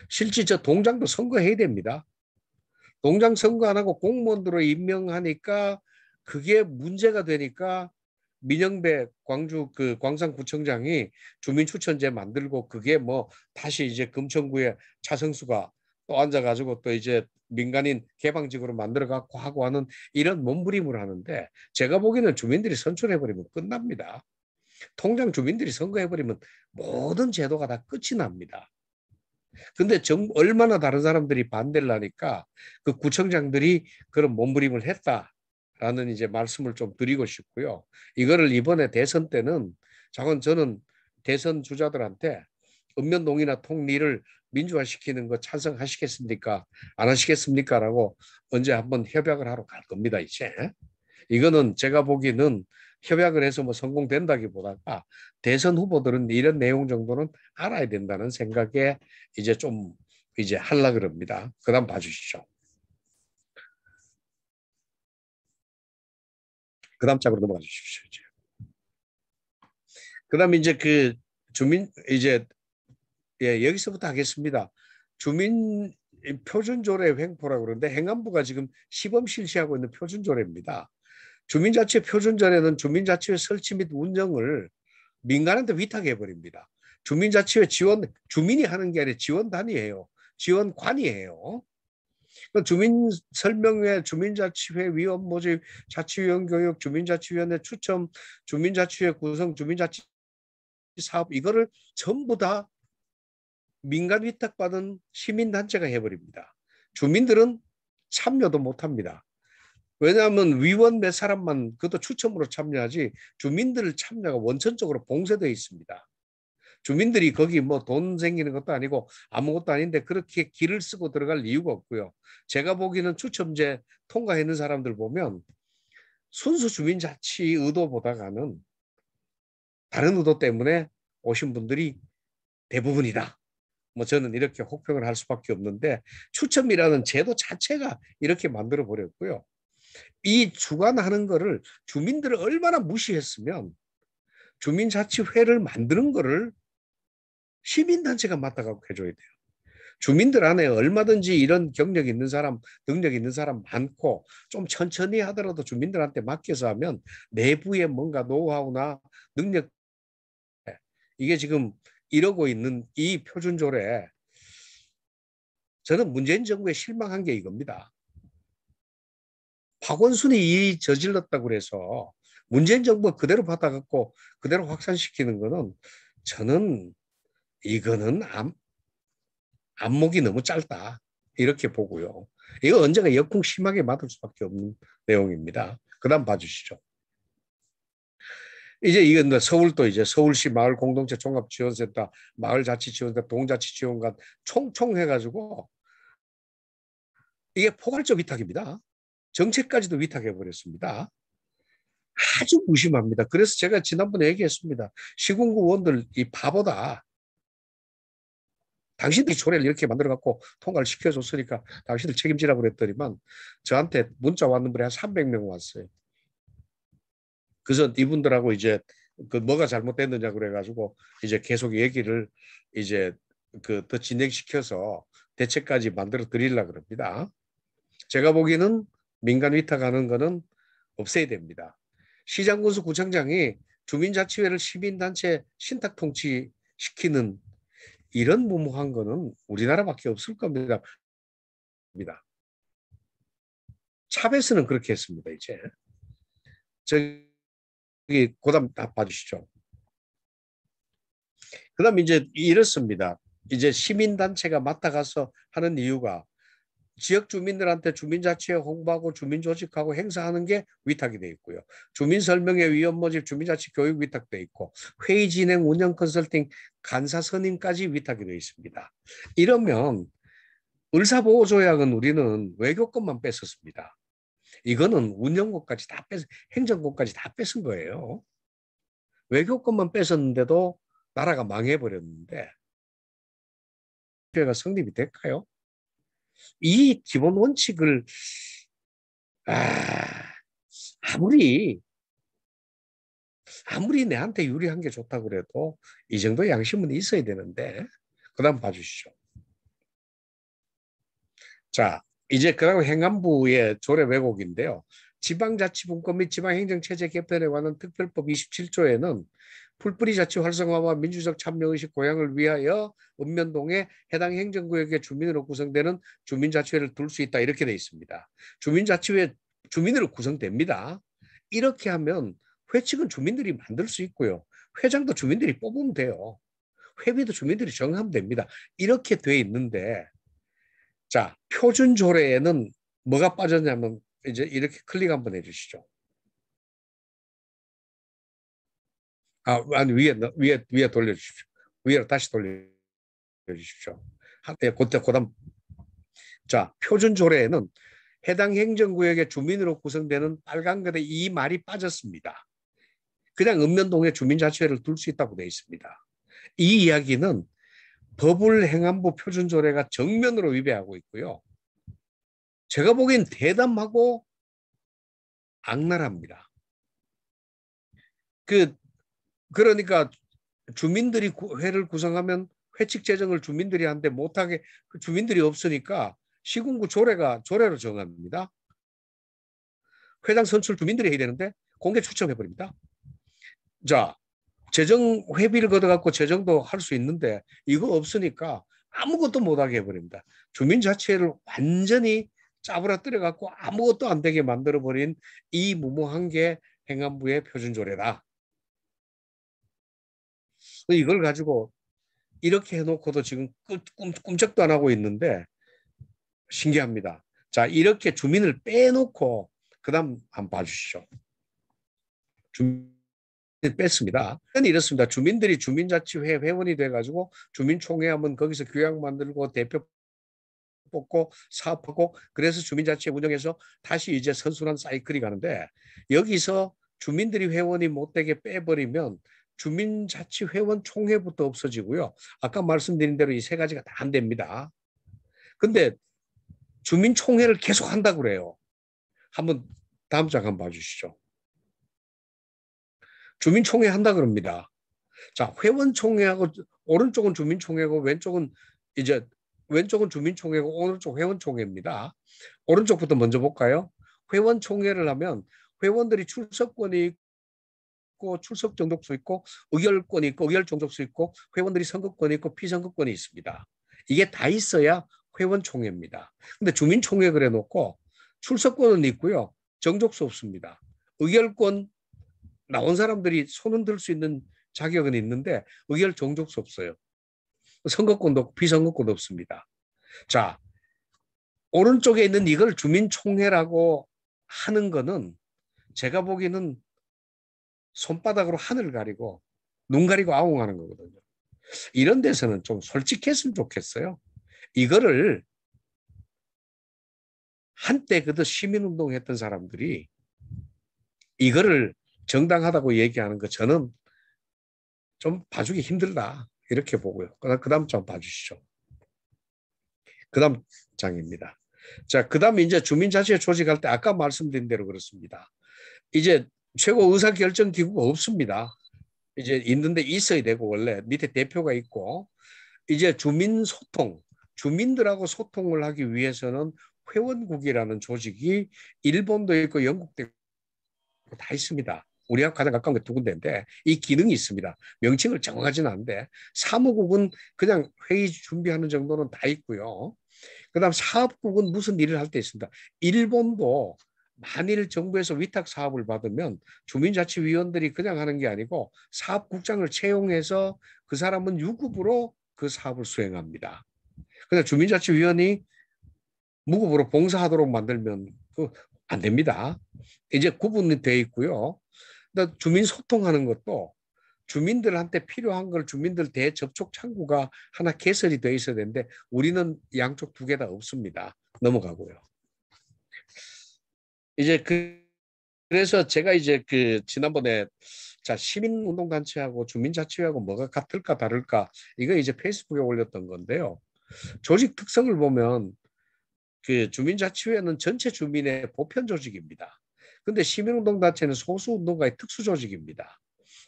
실제 저 동장도 선거해야 됩니다. 동장 선거 안 하고 공무원으로 임명하니까 그게 문제가 되니까 민영배 광주 광산구청장이 주민추천제 만들고 그게 뭐 다시 이제 금천구에 차성수가 또 앉아가지고 또 이제 민간인 개방직으로 만들어갖고 하고 하는 이런 몸부림을 하는데 제가 보기에는 주민들이 선출해버리면 끝납니다. 통장 주민들이 선거해버리면 모든 제도가 다 끝이 납니다. 근데 얼마나 다른 사람들이 반대를 하니까 그 구청장들이 그런 몸부림을 했다라는 이제 말씀을 좀 드리고 싶고요. 이거를 이번에 대선 때는 저는 대선 주자들한테 읍면동이나 통리를 민주화시키는 거 찬성하시겠습니까? 안 하시겠습니까? 라고 언제 한번 협약을 하러 갈 겁니다, 이제. 이거는 제가 보기에는 협약을 해서 뭐 성공된다기보다가 대선 후보들은 이런 내용 정도는 알아야 된다는 생각에 이제 좀 이제 하려고 그럽니다. 그 다음 봐주시죠. 그다음 장으로 넘어가 주십시오. 그다음에 이제 그 주민 이제 여기서부터 하겠습니다. 주민 표준조례 횡포라고 그러는데 행안부가 지금 시범 실시하고 있는 표준조례입니다. 주민자치 표준조례는 주민자치회 설치 및 운영을 민간한테 위탁해 버립니다. 주민자치회 지원 주민이 하는 게 아니라 지원단이에요. 지원관이에요. 주민 설명회, 주민자치회 위원 모집, 자치위원 교육, 주민자치위원회 추첨, 주민자치회 구성, 주민자치 사업 이거를 전부 다 민간 위탁받은 시민단체가 해버립니다. 주민들은 참여도 못합니다. 왜냐하면 위원 몇 사람만 그것도 추첨으로 참여하지 주민들 참여가 원천적으로 봉쇄되어 있습니다. 주민들이 거기 뭐 돈 생기는 것도 아니고 아무것도 아닌데 그렇게 길을 쓰고 들어갈 이유가 없고요. 제가 보기에는 추첨제 통과했는 사람들 보면 순수 주민자치 의도보다는 다른 의도 때문에 오신 분들이 대부분이다. 뭐 저는 이렇게 혹평을 할 수밖에 없는데 추첨이라는 제도 자체가 이렇게 만들어 버렸고요. 이 주관하는 거를 주민들을 얼마나 무시했으면 주민자치회를 만드는 거를 시민단체가 맡아가고 해줘야 돼요. 주민들 안에 얼마든지 이런 경력 있는 사람, 능력 있는 사람 많고 좀 천천히 하더라도 주민들한테 맡겨서 하면 내부에 뭔가 노하우나 능력 이게 지금 이러고 있는 이 표준조례 저는 문재인 정부에 실망한 게 이겁니다. 박원순이 이 저질렀다고 그래서 문재인 정부가 그대로 받아갖고 그대로 확산시키는 거는 저는 이거는 안목이 너무 짧다 이렇게 보고요. 이거 언젠가 역풍 심하게 맞을 수밖에 없는 내용입니다. 그다음 봐주시죠. 이제 이건 서울도 이제 서울시 마을 공동체 종합지원센터, 마을자치지원센터, 동자치지원관 총총 해가지고 이게 포괄적 위탁입니다. 정책까지도 위탁해 버렸습니다. 아주 무심합니다. 그래서 제가 지난번에 얘기했습니다. 시군구 의원들 이 바보다. 당신들이 조례를 이렇게 만들어갖고 통과를 시켜줬으니까 당신들 책임지라고 그랬더니만 저한테 문자 왔는 분이 한 300명 왔어요. 그래서 이분들하고 이제 그 뭐가 잘못됐느냐 그래가지고 이제 계속 얘기를 이제 그 더 진행시켜서 대책까지 만들어 드리려고 그럽니다. 제가 보기에는 민간 위탁하는 거는 없애야 됩니다. 시장군수 구청장이 주민자치회를 시민단체 신탁통치시키는 이런 무모한 거는 우리나라밖에 없을 겁니다. 차베스는 그렇게 했습니다. 이제 저기 그다음 다 봐주시죠. 그다음 이제 이렇습니다. 이제 시민단체가 맡아가서 하는 이유가 지역 주민들한테 주민자치회 홍보하고 주민조직하고 행사하는 게 위탁이 돼 있고요. 주민설명회 위원 모집 주민자치 교육 위탁돼 있고 회의 진행 운영 컨설팅 간사 선임까지 위탁이 돼 있습니다. 이러면 의사보호조약은 우리는 외교권만 뺐었습니다. 이거는 운영권까지 다 행정권까지 다 뺏은 거예요. 외교권만 뺏었는데도 나라가 망해버렸는데 회가 성립이 될까요? 이 기본 원칙을 아무리 내한테 유리한 게 좋다고 그래도 이 정도 양심은 있어야 되는데 그 다음 봐주시죠. 자, 이제 그다음 행안부의 조례 왜곡인데요. 지방자치분권 및 지방행정체제 개편에 관한 특별법 27조에는 풀뿌리 자치 활성화와 민주적 참여의식 고양을 위하여 읍면동에 해당 행정구역의 주민으로 구성되는 주민자치회를 둘 수 있다 이렇게 돼 있습니다. 주민자치회 주민으로 구성됩니다. 이렇게 하면 회칙은 주민들이 만들 수 있고요. 회장도 주민들이 뽑으면 돼요. 회비도 주민들이 정하면 됩니다. 이렇게 돼 있는데 자, 표준조례에는 뭐가 빠졌냐면 이제 이렇게 클릭 한번 해주시죠. 아니 위에 돌려주십시오. 위로 다시 돌려주십시오. 그다음 자, 표준조례에는 해당 행정구역의 주민으로 구성되는 빨간 글에 이 말이 빠졌습니다. 그냥 읍면동에 주민자치회를 둘 수 있다고 되어 있습니다. 이 이야기는 법을 행안부 표준조례가 정면으로 위배하고 있고요. 제가 보기엔 대담하고 악랄합니다. 그러니까 주민들이 회를 구성하면 회칙 재정을 주민들이 하는데 못하게 주민들이 없으니까 시군구 조례로 정합니다. 회장 선출 주민들이 해야 되는데 공개 추첨해버립니다. 자, 재정 회비를 걷어갖고 재정도 할 수 있는데 이거 없으니까 아무것도 못하게 해버립니다. 주민자치회를 완전히 짜부라뜨려갖고 아무것도 안 되게 만들어버린 이 무모한 게 행안부의 표준조례다. 이걸 가지고 이렇게 해놓고도 지금 꿈쩍도 안 하고 있는데 신기합니다. 자, 이렇게 주민을 빼놓고 그다음 한번 봐주시죠. 주민을 뺐습니다. 이렇습니다. 주민들이 주민자치회 회원이 돼가지고 주민총회 하면 거기서 규약 만들고 대표 뽑고 사업하고 그래서 주민자치회 운영해서 다시 이제 선순환 사이클이 가는데 여기서 주민들이 회원이 못되게 빼버리면 주민자치회원 총회부터 없어지고요. 아까 말씀드린 대로 이 세 가지가 다 안 됩니다. 근데 주민총회를 계속 한다고 그래요. 한번 다음 장 한번 봐주시죠. 주민총회 한다 그럽니다. 자, 회원총회하고 오른쪽은 주민총회고 왼쪽은 주민총회고 오른쪽 회원총회입니다. 오른쪽부터 먼저 볼까요? 회원총회를 하면 회원들이 출석권이 있고 출석 정족수 있고 의결권이 있고 의결 정족수 있고 회원들이 선거권이 있고 피선거권이 있습니다. 이게 다 있어야 회원총회입니다. 근데 주민총회 그래 놓고 출석권은 있고요. 정족수 없습니다. 의결권 나온 사람들이 손은 들 수 있는 자격은 있는데 의결 정족수 없어요. 선거권도 없고 비선거권도 없습니다. 자, 오른쪽에 있는 이걸 주민총회라고 하는 거는 제가 보기에는 손바닥으로 하늘 가리고 눈 가리고 아웅하는 거거든요. 이런 데서는 좀 솔직했으면 좋겠어요. 이거를 한때 그도 시민운동 했던 사람들이 이거를 정당하다고 얘기하는 거 저는 좀 봐주기 힘들다 이렇게 보고요. 그 다음 좀 봐주시죠. 그 다음 장입니다. 자, 그 다음에 이제 주민자치회 조직할 때 아까 말씀드린 대로 그렇습니다. 이제 최고 의사결정기구가 없습니다. 이제 있는데 있어야 되고 원래 밑에 대표가 있고 이제 주민소통, 주민들하고 소통을 하기 위해서는 회원국이라는 조직이 일본도 있고 영국도 있고 다 있습니다. 우리가 가장 가까운 게 두 군데인데 이 기능이 있습니다. 명칭을 정확하지는 않은데 사무국은 그냥 회의 준비하는 정도는 다 있고요. 그다음 사업국은 무슨 일을 할 때 있습니다. 일본도 만일 정부에서 위탁 사업을 받으면 주민자치위원들이 그냥 하는 게 아니고 사업국장을 채용해서 그 사람은 유급으로 그 사업을 수행합니다. 근데 주민자치위원이 무급으로 봉사하도록 만들면 안 됩니다. 이제 구분이 돼 있고요. 주민 소통하는 것도 주민들한테 필요한 걸 주민들 대접촉 창구가 하나 개설이 돼 있어야 되는데 우리는 양쪽 두 개 다 없습니다. 넘어가고요. 이제 그래서 제가 이제 지난번에 자 시민운동단체하고 주민자치회하고 뭐가 같을까 다를까 이거 이제 페이스북에 올렸던 건데요. 조직 특성을 보면 주민자치회는 전체 주민의 보편 조직입니다. 근데 시민운동단체는 소수운동가의 특수조직입니다.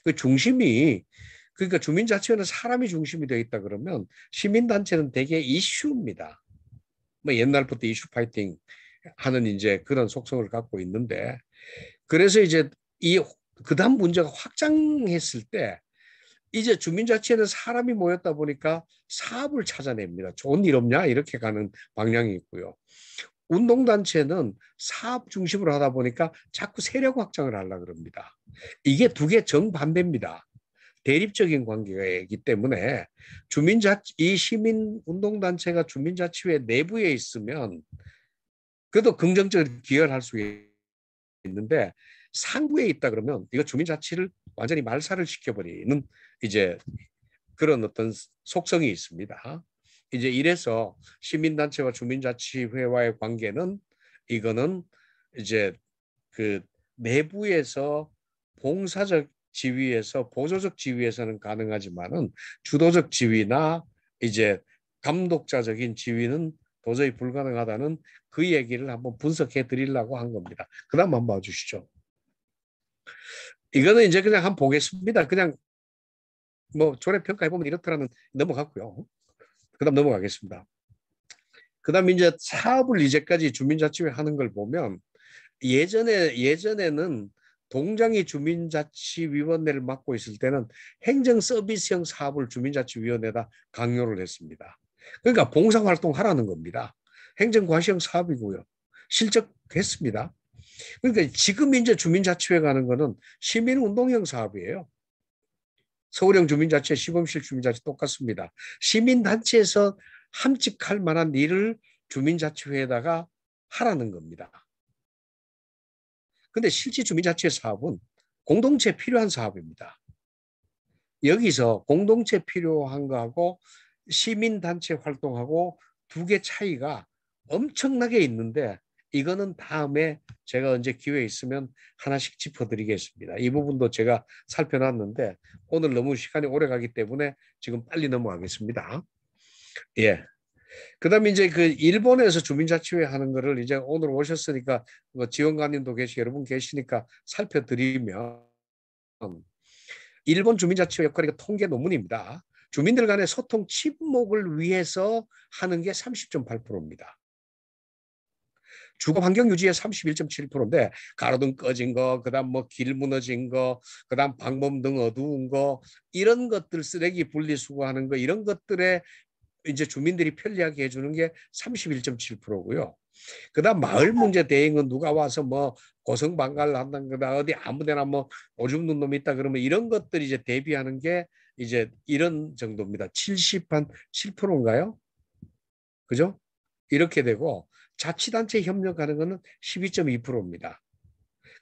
그 중심이 그러니까 주민자치회는 사람이 중심이 되어 있다 그러면 시민단체는 대개 이슈입니다. 뭐 옛날부터 이슈 파이팅 하는 이제 그런 속성을 갖고 있는데 그래서 이제 그다음 문제가 확장했을 때 이제 주민자치회는 사람이 모였다 보니까 사업을 찾아냅니다. 좋은 일 없냐 이렇게 가는 방향이 있고요. 운동단체는 사업 중심으로 하다 보니까 자꾸 세력 확장을 하려고 그럽니다. 이게 두 개 정반대입니다. 대립적인 관계이기 때문에 이 시민운동단체가 주민자치회 내부에 있으면 그래도 긍정적으로 기여를 할 수 있는데 상부에 있다 그러면 이거 주민자치를 완전히 말살을 시켜버리는 이제 그런 어떤 속성이 있습니다. 이제 이래서 시민단체와 주민자치회와의 관계는 이거는 이제 내부에서 봉사적 지위에서 보조적 지위에서는 가능하지만은 주도적 지위나 이제 감독자적인 지위는 도저히 불가능하다는 그 얘기를 한번 분석해 드리려고 한 겁니다. 그 다음 한번 봐주시죠. 이거는 이제 그냥 한번 보겠습니다. 그냥 뭐 조례 평가해 보면 이렇더라는 넘어갔고요. 그다음 넘어가겠습니다. 그다음 이제 사업을 이제까지 주민자치회 하는 걸 보면 예전에는 동장이 주민자치위원회를 맡고 있을 때는 행정서비스형 사업을 주민자치위원회에다 강요를 했습니다. 그러니까 봉사활동 하라는 겁니다. 행정과시형 사업이고요. 실적했습니다. 그러니까 지금 이제 주민자치회 가는 거는 시민운동형 사업이에요. 서울형 주민자치, 시범실 주민자치 똑같습니다. 시민단체에서 함직할 만한 일을 주민자치회에다가 하라는 겁니다. 근데 실제 주민자치 사업은 공동체 필요한 사업입니다. 여기서 공동체 필요한 거하고 시민단체 활동하고 두 개 차이가 엄청나게 있는데 이거는 다음에 제가 언제 기회 있으면 하나씩 짚어드리겠습니다. 이 부분도 제가 살펴놨는데 오늘 너무 시간이 오래 가기 때문에 지금 빨리 넘어가겠습니다. 예. 그다음에 이제 그 일본에서 주민자치회 하는 거를 이제 오늘 오셨으니까 뭐 지원관님도 계시고 여러분 계시니까 살펴드리면 일본 주민자치회 역할이 통계 논문입니다. 주민들 간의 소통 친목을 위해서 하는 게 30.8%입니다. 주거 환경 유지에 31.7%인데 가로등 꺼진 거, 그다음 뭐 길 무너진 거, 그다음 방범등 어두운 거 이런 것들 쓰레기 분리수거하는 거 이런 것들에 이제 주민들이 편리하게 해주는 게 31.7%고요. 그다음 마을 문제 대응은 누가 와서 뭐 고성방가를 한다는 거다 어디 아무데나 뭐 오줌 누는 놈이 있다 그러면 이런 것들이 이제 대비하는 게 이제 이런 정도입니다. 7%인가요? 그죠? 이렇게 되고 자치단체 협력하는 거는 12.2%입니다.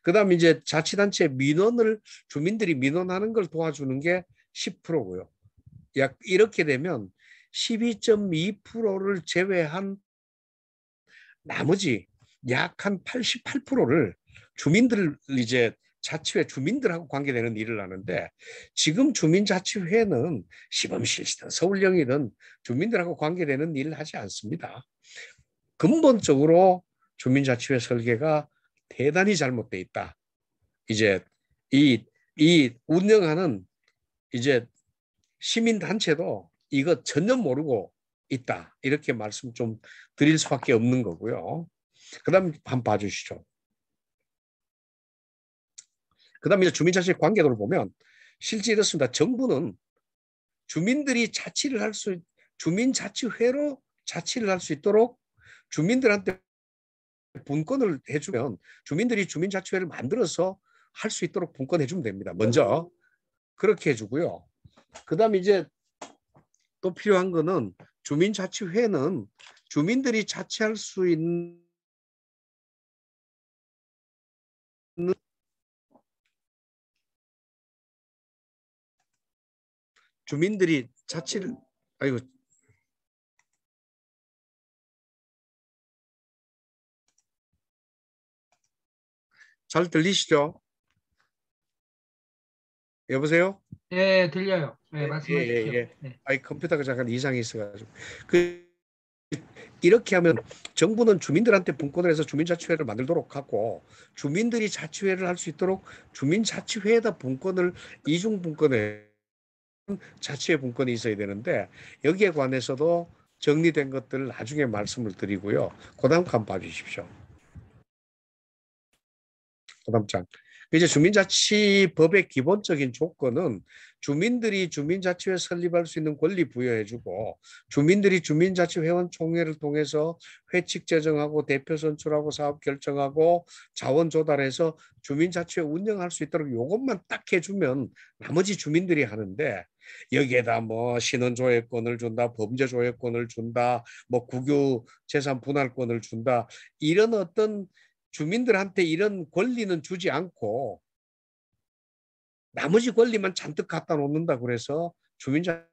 그다음 이제 자치단체 민원을 주민들이 민원하는 걸 도와주는 게 10%고요. 약 이렇게 되면 12.2%를 제외한 나머지 약 한 88%를 주민들 이제 자치회 주민들하고 관계되는 일을 하는데 지금 주민자치회는 시범실시든 서울형이든 주민들하고 관계되는 일을 하지 않습니다. 근본적으로 주민자치회 설계가 대단히 잘못돼 있다. 이제 이 운영하는 이제 시민단체도 이거 전혀 모르고 있다. 이렇게 말씀 좀 드릴 수밖에 없는 거고요. 그 다음 한번 봐주시죠. 그 다음에 주민자치 관계도를 보면 실제 이렇습니다. 정부는 주민들이 자치를 할 수, 주민자치회로 자치를 할 수 있도록 주민들한테 분권을 해주면 주민들이 주민자치회를 만들어서 할 수 있도록 분권해 주면 됩니다. 먼저 그렇게 해주고요. 그 다음에 이제 또 필요한 거는 주민자치회는 주민들이 자치할 수 있는 주민들이 자치를 아이고 잘 들리시죠? 여보세요? 네, 들려요. 네, 예, 예, 말씀하십시오. 예. 네. 아이 컴퓨터가 잠깐 이상이 있어가지고 이렇게 하면 정부는 주민들한테 분권을 해서 주민자치회를 만들도록 하고 주민들이 자치회를 할 수 있도록 주민자치회에다 분권을 이중 분권에 자치회 분권이 있어야 되는데 여기에 관해서도 정리된 것들을 나중에 말씀을 드리고요. 그 다음 칸 봐주십시오. 그 다음 장. 이제 주민자치법의 기본적인 조건은 주민들이 주민자치회 설립할 수 있는 권리 부여해주고 주민들이 주민자치회원 총회를 통해서 회칙 제정하고 대표 선출하고 사업 결정하고 자원 조달해서 주민자치회 운영할 수 있도록 이것만 딱 해주면 나머지 주민들이 하는데 여기에다 뭐 신원조회권을 준다, 범죄조회권을 준다, 뭐 국유 재산 분할권을 준다 이런 어떤 주민들한테 이런 권리는 주지 않고 나머지 권리만 잔뜩 갖다 놓는다 그래서 주민자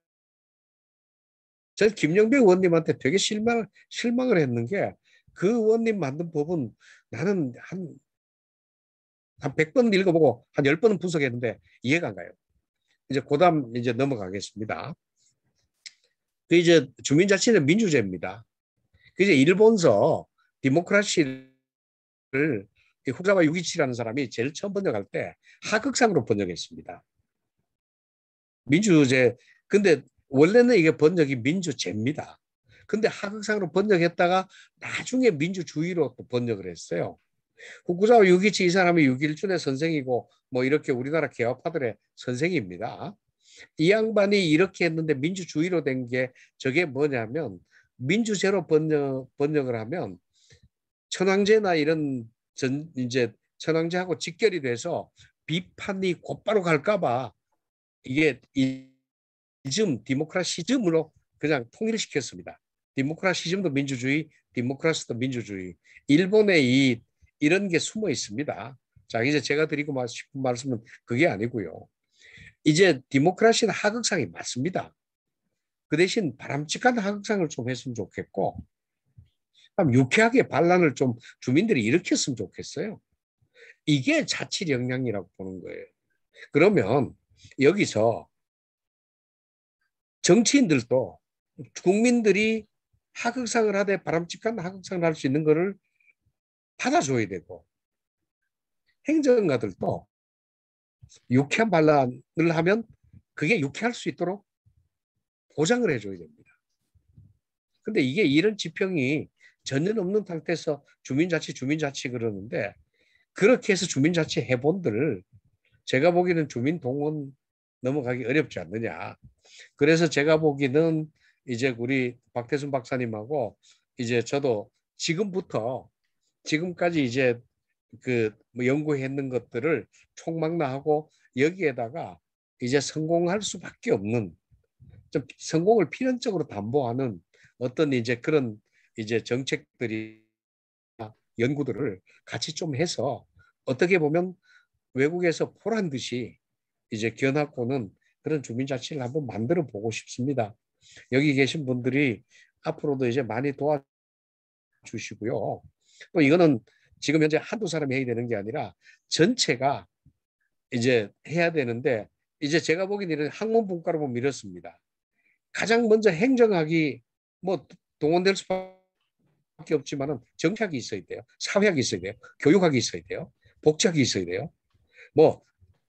저 김영배 의원님한테 되게 실망을 했는 게 그 의원님 만든 법은 나는 한 100번 읽어보고 한 10번은 분석했는데 이해가 안 가요. 이제 그다음 이제 넘어가겠습니다. 그 이제 주민자치는 민주제입니다. 그 이제 일본서 디모크라시를 이 후쿠자와 유기치라는 사람이 제일 처음 번역할 때 하극상으로 번역했습니다. 민주제. 근데 원래는 이게 번역이 민주제입니다. 근데 하극상으로 번역했다가 나중에 민주주의로 또 번역을 했어요. 후쿠자와 유기치 이 사람이 유길준의 선생이고 뭐 이렇게 우리나라 개화파들의 선생입니다. 이 양반이 이렇게 했는데 민주주의로 된 게 저게 뭐냐면 민주제로 번역을 하면 천황제나 이런 이제 천황제하고 직결이 돼서 비판이 곧바로 갈까봐 이게 디모크라시즘으로 그냥 통일시켰습니다. 디모크라시즘도 민주주의, 디모크라스도 민주주의. 일본에 이런 게 숨어 있습니다. 자, 이제 제가 드리고 싶은 말씀은 그게 아니고요. 이제 디모크라시는 하극상이 맞습니다. 그 대신 바람직한 하극상을 좀 했으면 좋겠고, 유쾌하게 반란을 좀 주민들이 일으켰으면 좋겠어요. 이게 자치 역량이라고 보는 거예요. 그러면 여기서 정치인들도 국민들이 하극상을 하되 바람직한 하극상을 할 수 있는 것을 받아줘야 되고, 행정가들도 유쾌한 반란을 하면 그게 유쾌할 수 있도록 보장을 해줘야 됩니다. 근데 이게 이런 지평이 전혀 없는 상태에서 주민자치 그러는데, 그렇게 해서 주민자치 해본들 제가 보기에는 주민동원 넘어가기 어렵지 않느냐. 그래서 제가 보기에는 이제 우리 박태순 박사님하고 이제 저도 지금부터 지금까지 이제 뭐 연구했는 것들을 총망라하고 여기에다가 이제 성공할 수밖에 없는, 좀 성공을 필연적으로 담보하는 어떤 이제 그런 이제 정책들이 연구들을 같이 좀 해서 어떻게 보면 외국에서 보란 듯이 이제 견학고는 그런 주민자치를 한번 만들어 보고 싶습니다. 여기 계신 분들이 앞으로도 이제 많이 도와주시고요. 또 이거는 지금 현재 한두 사람이 해야 되는 게 아니라 전체가 이제 해야 되는데, 이제 제가 보기에는 학문분과로 보면 이렇습니다. 가장 먼저 행정학이 뭐 동원될 수밖에 없지만은 정치학이 있어야 돼요. 사회학이 있어야 돼요. 교육학이 있어야 돼요. 복지학이 있어야 돼요. 뭐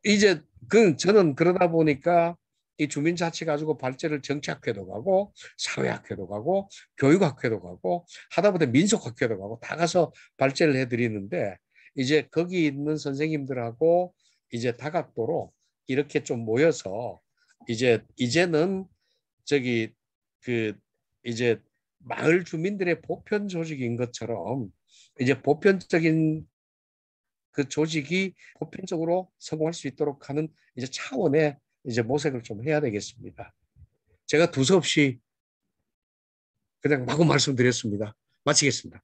이제 저는 그러다 보니까 이 주민자치 가지고 발제를 정치학회도 가고 사회학회도 가고 교육학회도 가고 하다 보니 민속학회도 가고 다 가서 발제를 해드리는데, 이제 거기 있는 선생님들하고 이제 다각도로 이렇게 좀 모여서 이제는 저기 이제 마을 주민들의 보편 조직인 것처럼 이제 보편적인 그 조직이 보편적으로 성공할 수 있도록 하는 이제 차원의 이제 모색을 좀 해야 되겠습니다. 제가 두서없이 그냥 마구 말씀드렸습니다. 마치겠습니다.